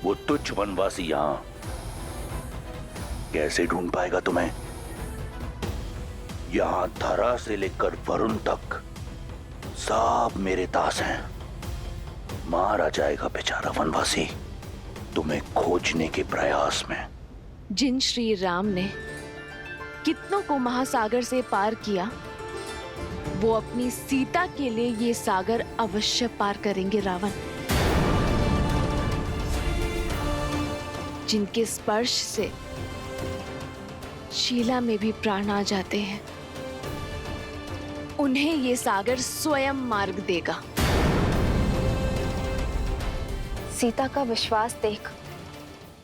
वो तुच्छ वनवासी यहां? कैसे ढूंढ पाएगा तुम्हें? यहां धरा से लेकर वरुण तक सब मेरे दास हैं। मारा जाएगा बेचारा वनवासी तुम्हें खोजने के प्रयास में। जिन श्री राम ने कितनों को महासागर से पार किया, वो अपनी सीता के लिए ये सागर अवश्य पार करेंगे रावण। जिनके स्पर्श से शीला में भी प्राण आ जाते हैं, उन्हें ये सागर स्वयं मार्ग देगा। सीता का विश्वास देख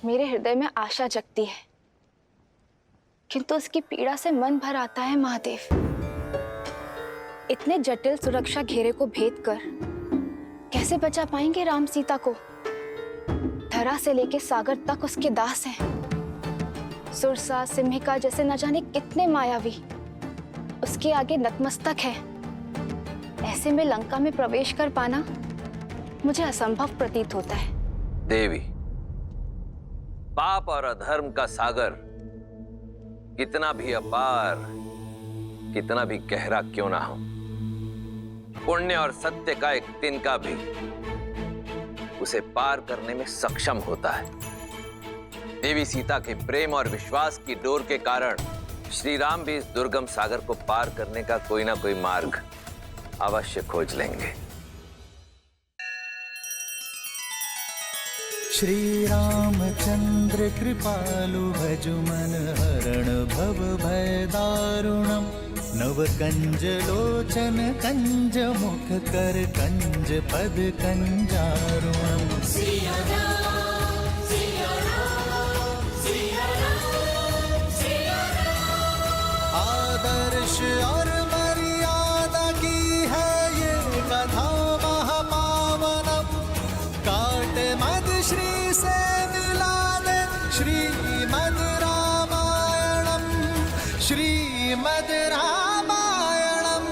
मेरे हृदय में आशा जगती है, किंतु उसकी पीड़ा से मन भर आता है महादेव। इतने जटिल सुरक्षा घेरे को भेद कर कैसे बचा पाएंगे राम सीता को? धरा से लेके सागर तक उसके दास हैं। सुरसा, सिम्हिका जैसे न जाने कितने मायावी उसके आगे नतमस्तक है। ऐसे में लंका में प्रवेश कर पाना मुझे असंभव प्रतीत होता है। देवी, पाप और अधर्म का सागर कितना भी अपार, कितना भी गहरा क्यों ना हो, पुण्य और सत्य का एक तिनका भी उसे पार करने में सक्षम होता है। देवी सीता के प्रेम और विश्वास की डोर के कारण श्री राम भी इस दुर्गम सागर को पार करने का कोई ना कोई मार्ग अवश्य खोज लेंगे। श्री रामचंद्र कृपालु भजु मन हरण भव भय दारुणम। नव कंज लोचन कंज मुख कर कंज पद कंजारुणम। आदर्श और मर्यादा की है ये कथा महापावनम। काट मद श्री से मिला दे श्रीमद् रामायणम। श्रीमद् रामायणम।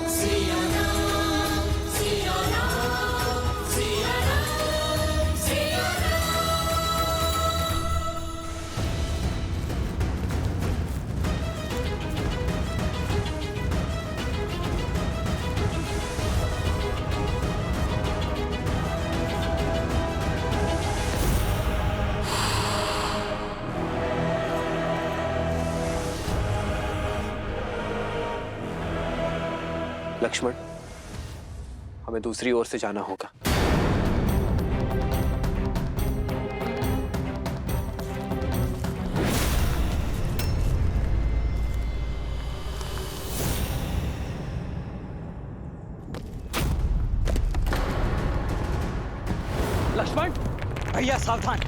लक्ष्मण, हमें दूसरी ओर से जाना होगा। लक्ष्मण, भैया सावधान।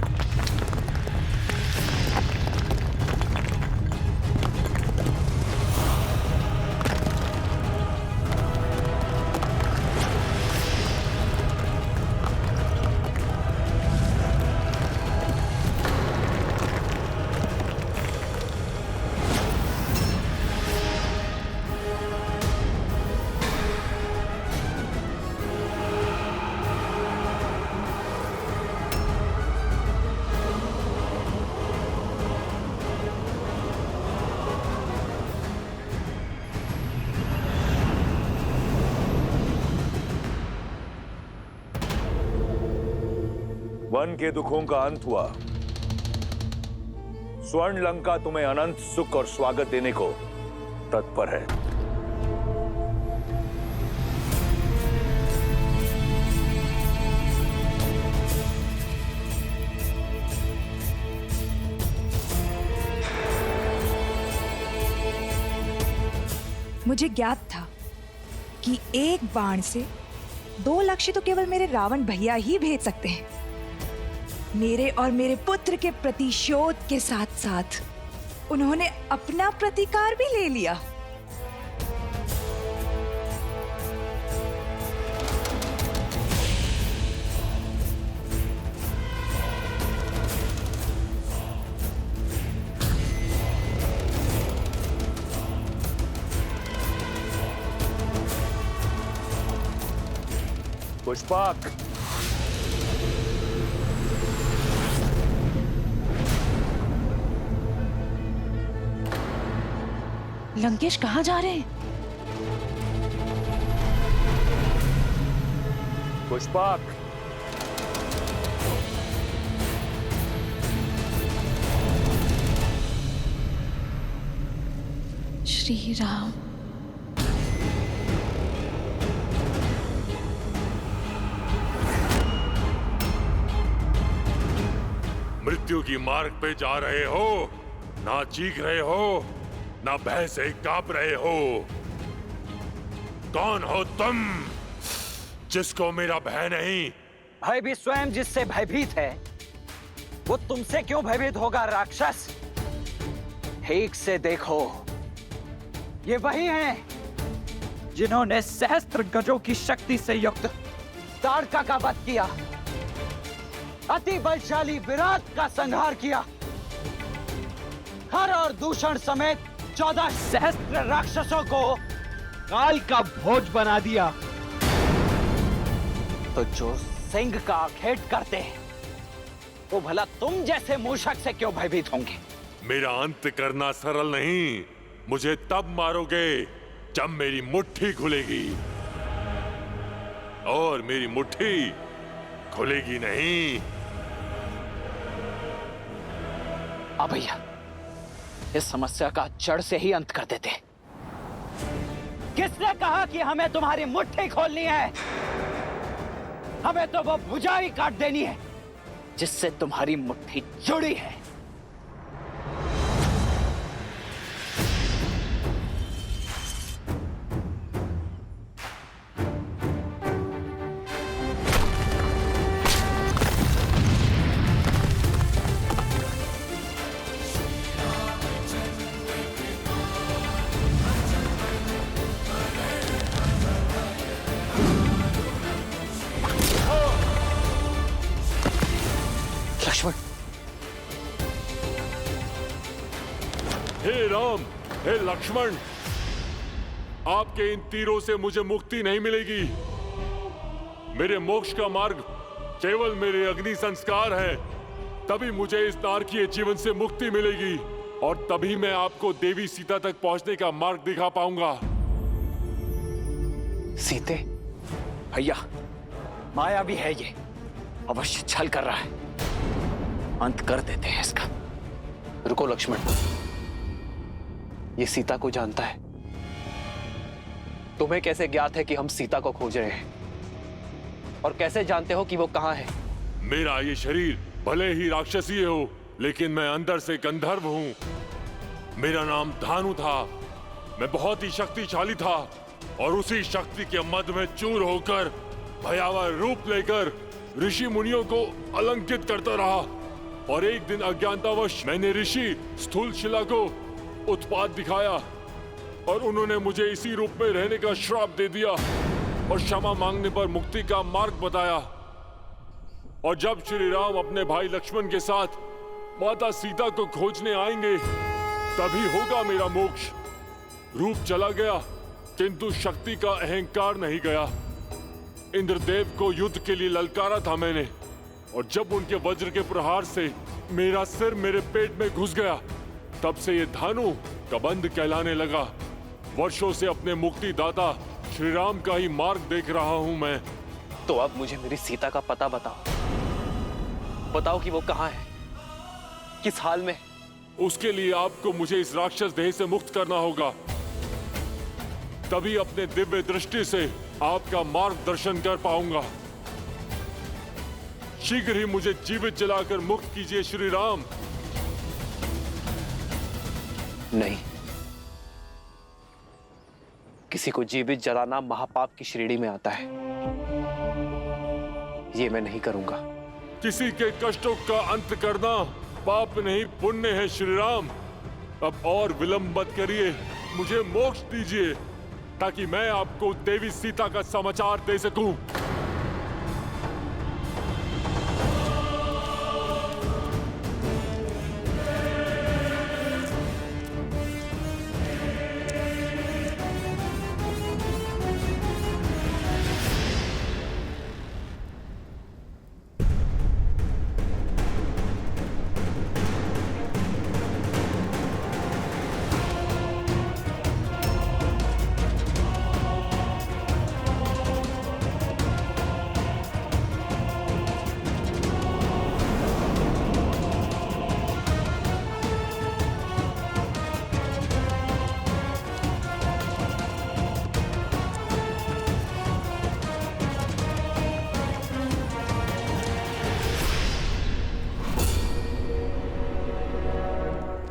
वन के दुखों का अंत हुआ। स्वर्ण लंका तुम्हें अनंत सुख और स्वागत देने को तत्पर है। मुझे ज्ञात था कि एक बाण से 2 लक्ष्य तो केवल मेरे रावण भैया ही भेज सकते हैं। मेरे और मेरे पुत्र के प्रतिशोध के साथ साथ उन्होंने अपना प्रतिकार भी ले लिया। पुष्पक, लंकेश कहाँ जा रहे हैं? पुष्पक, श्री राम। मृत्यु की मार्ग पे जा रहे हो, ना चीख रहे हो, ना भय से कांप रहे हो। कौन हो तुम जिसको मेरा भय नहीं? भय भी स्वयं जिससे भयभीत है, वो तुमसे क्यों भयभीत होगा राक्षस? ठीक से देखो, ये वही हैं जिन्होंने सहस्त्र गजों की शक्ति से युक्त ताड़का का वध किया। अति बलशाली विराट का संहार किया, खर और दूषण समेत 14 सहस्त्र राक्षसों को काल का भोज बना दिया। तो जो सिंह का आखेट करते हैं वो भला तुम जैसे मूषक से क्यों भयभीत होंगे? मेरा अंत करना सरल नहीं। मुझे तब मारोगे जब मेरी मुट्ठी खुलेगी, और मेरी मुट्ठी खुलेगी नहीं। भैया, इस समस्या का जड़ से ही अंत कर देते। किसने कहा कि हमें तुम्हारी मुट्ठी खोलनी है? हमें तो वो भुजा ही काट देनी है जिससे तुम्हारी मुट्ठी जुड़ी है। लक्ष्मण, हे राम, हे लक्ष्मण, आपके इन तीरों से मुझे मुक्ति नहीं मिलेगी। मेरे मोक्ष का मार्ग केवल मेरे अग्नि संस्कार है। तभी मुझे इस नारकीय जीवन से मुक्ति मिलेगी, और तभी मैं आपको देवी सीता तक पहुंचने का मार्ग दिखा पाऊंगा। सीते? भैया, माया भी है ये, अवश्य छल कर रहा है। अंत कर देते हैं इसका। रुको लक्ष्मण, ये सीता को जानता है। तुम्हें कैसे ज्ञात है कि हम सीता को खोज रहे हैं? और कैसे जानते हो कि वो कहां है? मेरा ये शरीर भले ही राक्षसीय हो, लेकिन मैं अंदर से गंधर्व हूँ। मेरा नाम धानु था। मैं बहुत ही शक्तिशाली था, और उसी शक्ति के मद में चूर होकर भयावह रूप लेकर ऋषि मुनियों को अलंकित करता रहा। और एक दिन अज्ञानतावश मैंने ऋषि स्थूलशिला को उत्पात दिखाया, और उन्होंने मुझे इसी रूप में रहने का श्राप दे दिया, और क्षमा मांगने पर मुक्ति का मार्ग बताया। और जब श्री राम अपने भाई लक्ष्मण के साथ माता सीता को खोजने आएंगे, तभी होगा मेरा मोक्ष। रूप चला गया, किंतु शक्ति का अहंकार नहीं गया। इंद्रदेव को युद्ध के लिए ललकारा था मैंने, और जब उनके वज्र के प्रहार से मेरा सिर मेरे पेट में घुस गया, तब से ये धानु कबंध कहलाने लगा। वर्षों से अपने मुक्ति दाता श्री राम का ही मार्ग देख रहा हूं मैं। तो अब मुझे मेरी सीता का पता बताओ। बताओ कि वो कहां है, किस हाल में? उसके लिए आपको मुझे इस राक्षस देह से मुक्त करना होगा। तभी अपने दिव्य दृष्टि से आपका मार्गदर्शन कर पाऊंगा। शीघ्र ही मुझे जीवित जलाकर मुक्त कीजिए श्री राम। नहीं, किसी को जीवित जलाना महापाप की श्रेणी में आता है। ये मैं नहीं करूंगा। किसी के कष्टों का अंत करना पाप नहीं पुण्य है श्री राम। अब और विलंब मत करिए, मुझे मोक्ष दीजिए, ताकि मैं आपको देवी सीता का समाचार दे सकूं।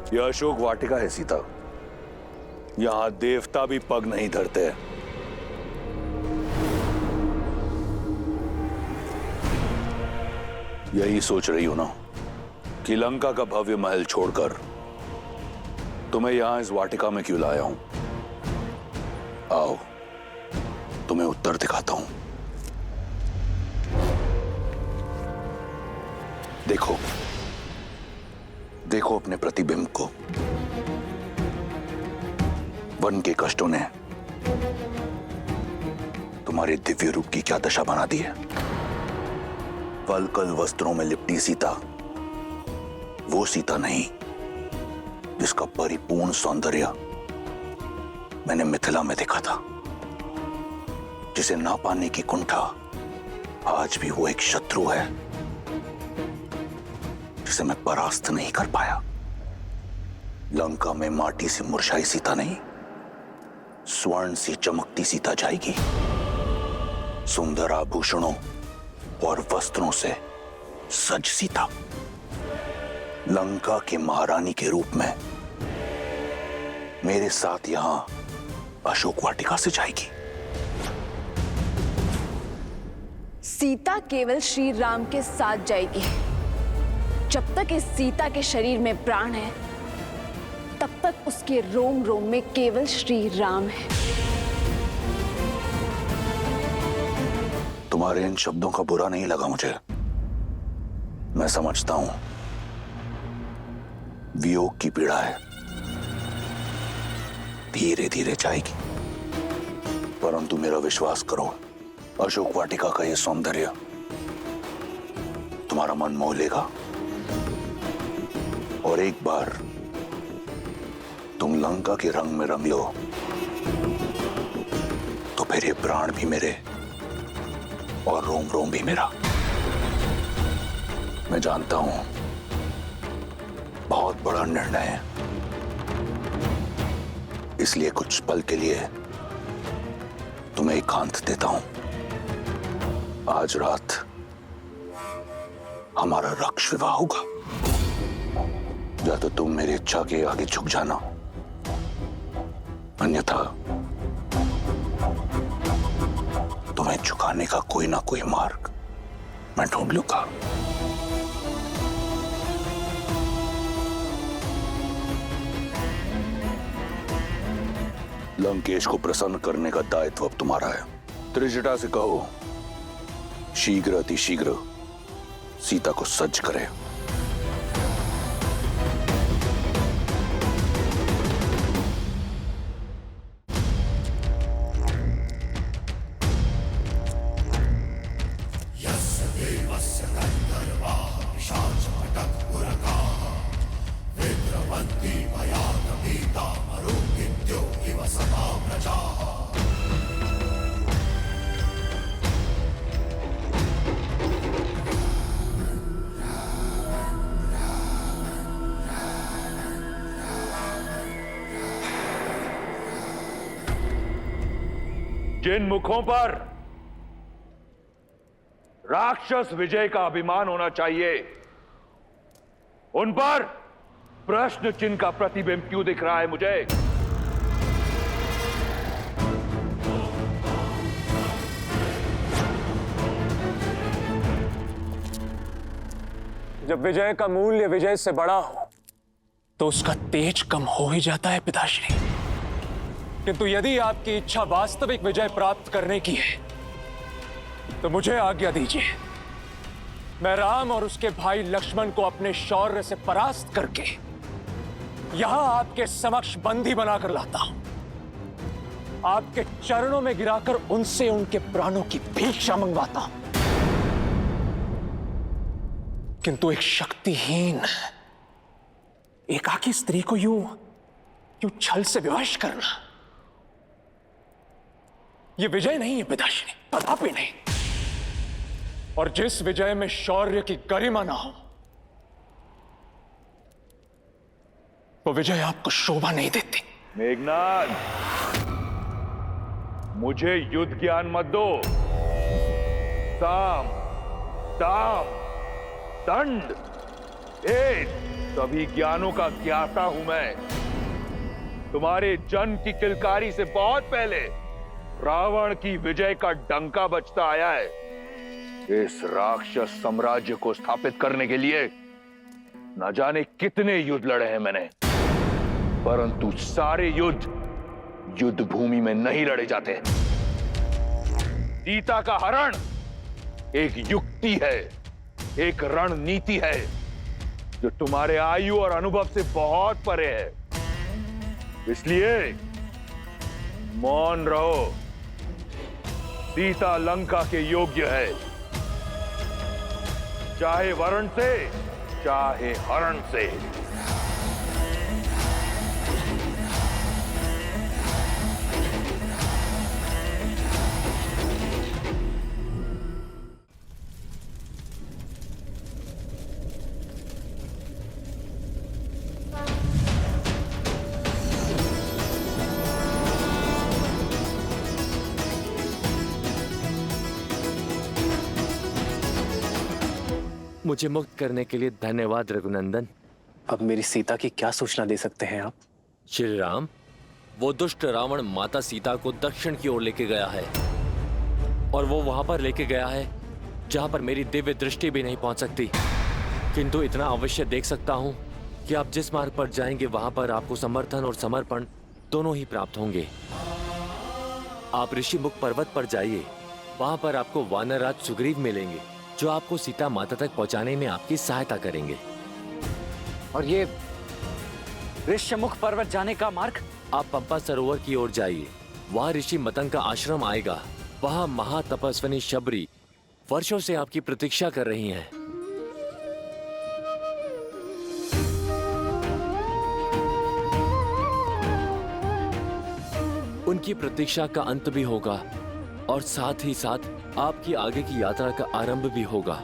यह अशोक वाटिका है सीता। यहां देवता भी पग नहीं धरते। यही सोच रही हो ना कि लंका का भव्य महल छोड़कर तुम्हें यहां इस वाटिका में क्यों लाया हूं? आओ, तुम्हें उत्तर दिखाता हूं। देखो देखो अपने प्रतिबिंब को। वन के कष्टों ने तुम्हारे दिव्य रूप की क्या दशा बना दी है। वल्कल वस्त्रों में लिपटी सीता वो सीता नहीं जिसका परिपूर्ण सौंदर्य मैंने मिथिला में देखा था, जिसे ना पाने की कुंठा आज भी वो एक शत्रु है जिसे मैं परास्त नहीं कर पाया। लंका में माटी से मुरझाई सीता नहीं, स्वर्ण सी चमकती सीता जाएगी। सुंदर आभूषणों और वस्त्रों से सज सीता लंका के महारानी के रूप में मेरे साथ यहां अशोक वाटिका से जाएगी। सीता केवल श्री राम के साथ जाएगी। जब तक इस सीता के शरीर में प्राण है तब तक उसके रोम रोम में केवल श्री राम है। तुम्हारे इन शब्दों का बुरा नहीं लगा मुझे। मैं समझता हूं वियोग की पीड़ा है, धीरे धीरे जाएगी। परंतु मेरा विश्वास करो, अशोक वाटिका का यह सौंदर्य तुम्हारा मन मोह लेगा और एक बार तुम लंका के रंग में रंग लो तो फिर ये प्राण भी मेरे और रोम रोम भी मेरा। मैं जानता हूं बहुत बड़ा निर्णय है, इसलिए कुछ पल के लिए तुम्हें एकांत देता हूं। आज रात हमारा रक्ष विवाह होगा। या तो तुम मेरी इच्छा के आगे झुक जाना, अन्यथा तुम्हें झुकाने का कोई ना कोई मार्ग मैं ढूंढ लूंगा। लंकेश को प्रसन्न करने का दायित्व अब तुम्हारा है। त्रिजटा से कहो शीघ्र अतिशीघ्र सीता को सज्ज करे। जिन मुखों पर राक्षस विजय का अभिमान होना चाहिए, उन पर प्रश्न चिन्ह का प्रतिबिंब क्यों दिख रहा है मुझे? जब विजय का मूल्य विजय से बड़ा हो तो उसका तेज कम हो ही जाता है पिताश्री। किंतु यदि आपकी इच्छा वास्तविक विजय प्राप्त करने की है तो मुझे आज्ञा दीजिए, मैं राम और उसके भाई लक्ष्मण को अपने शौर्य से परास्त करके यहां आपके समक्ष बंदी बनाकर लाता हूं। आपके चरणों में गिराकर उनसे उनके प्राणों की भिक्षा मंगवाता हूं। किंतु एक शक्तिहीन एकाकी स्त्री को यूं छल से विवश करना, यह विजय नहीं है पिताश्री, कदापि नहीं। और जिस विजय में शौर्य की गरिमा ना हो वो विजय आपको शोभा नहीं देती। मेघनाद, मुझे युद्ध ज्ञान मत दो। साम, दाम, दंड, सभी ज्ञानों का ज्ञाता हूं मैं। तुम्हारे जन्म की किलकारी से बहुत पहले रावण की विजय का डंका बजता आया है। इस राक्षस साम्राज्य को स्थापित करने के लिए न जाने कितने युद्ध लड़े हैं मैंने, परंतु सारे युद्ध युद्ध भूमि में नहीं लड़े जाते। सीता का हरण एक युक्ति है, एक रणनीति है जो तुम्हारे आयु और अनुभव से बहुत परे है। इसलिए मौन रहो। सीता लंका के योग्य है, चाहे वरण से चाहे हरण से। मुझे मुक्त करने के लिए धन्यवाद रघुनंदन। अब मेरी सीता की क्या सूचना दे सकते हैं आप? श्री राम, वो दुष्ट रावण माता सीता को दक्षिण की ओर लेके गया है और वो वहां पर लेके गया है जहां पर मेरी दिव्य दृष्टि भी नहीं पहुंच सकती। किंतु इतना अवश्य देख सकता हूं कि आप जिस मार्ग पर जाएंगे वहां पर आपको समर्थन और समर्पण दोनों ही प्राप्त होंगे। आप ऋषिमुख पर्वत पर जाइए, वहां पर आपको वानरराज सुग्रीव मिलेंगे जो आपको सीता माता तक पहुंचाने में आपकी सहायता करेंगे। और ये ऋषिमुख पर्वत जाने का मार्ग? आप पंपा सरोवर की ओर जाइए, वहां ऋषि मतंग का आश्रम आएगा। वहां महातपस्विनी शबरी वर्षों से आपकी प्रतीक्षा कर रही हैं। उनकी प्रतीक्षा का अंत भी होगा और साथ ही साथ आपकी आगे की यात्रा का आरंभ भी होगा।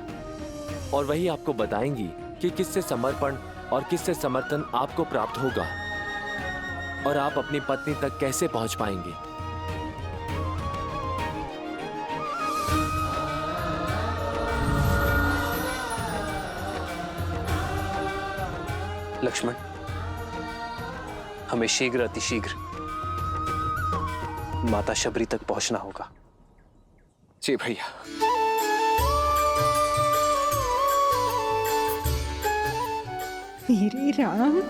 और वही आपको बताएंगी कि किससे समर्पण और किससे समर्थन आपको प्राप्त होगा और आप अपनी पत्नी तक कैसे पहुंच पाएंगे। लक्ष्मण, हमें शीघ्र अतिशीघ्र माता शबरी तक पहुंचना होगा। जी भैया। मेरे राम,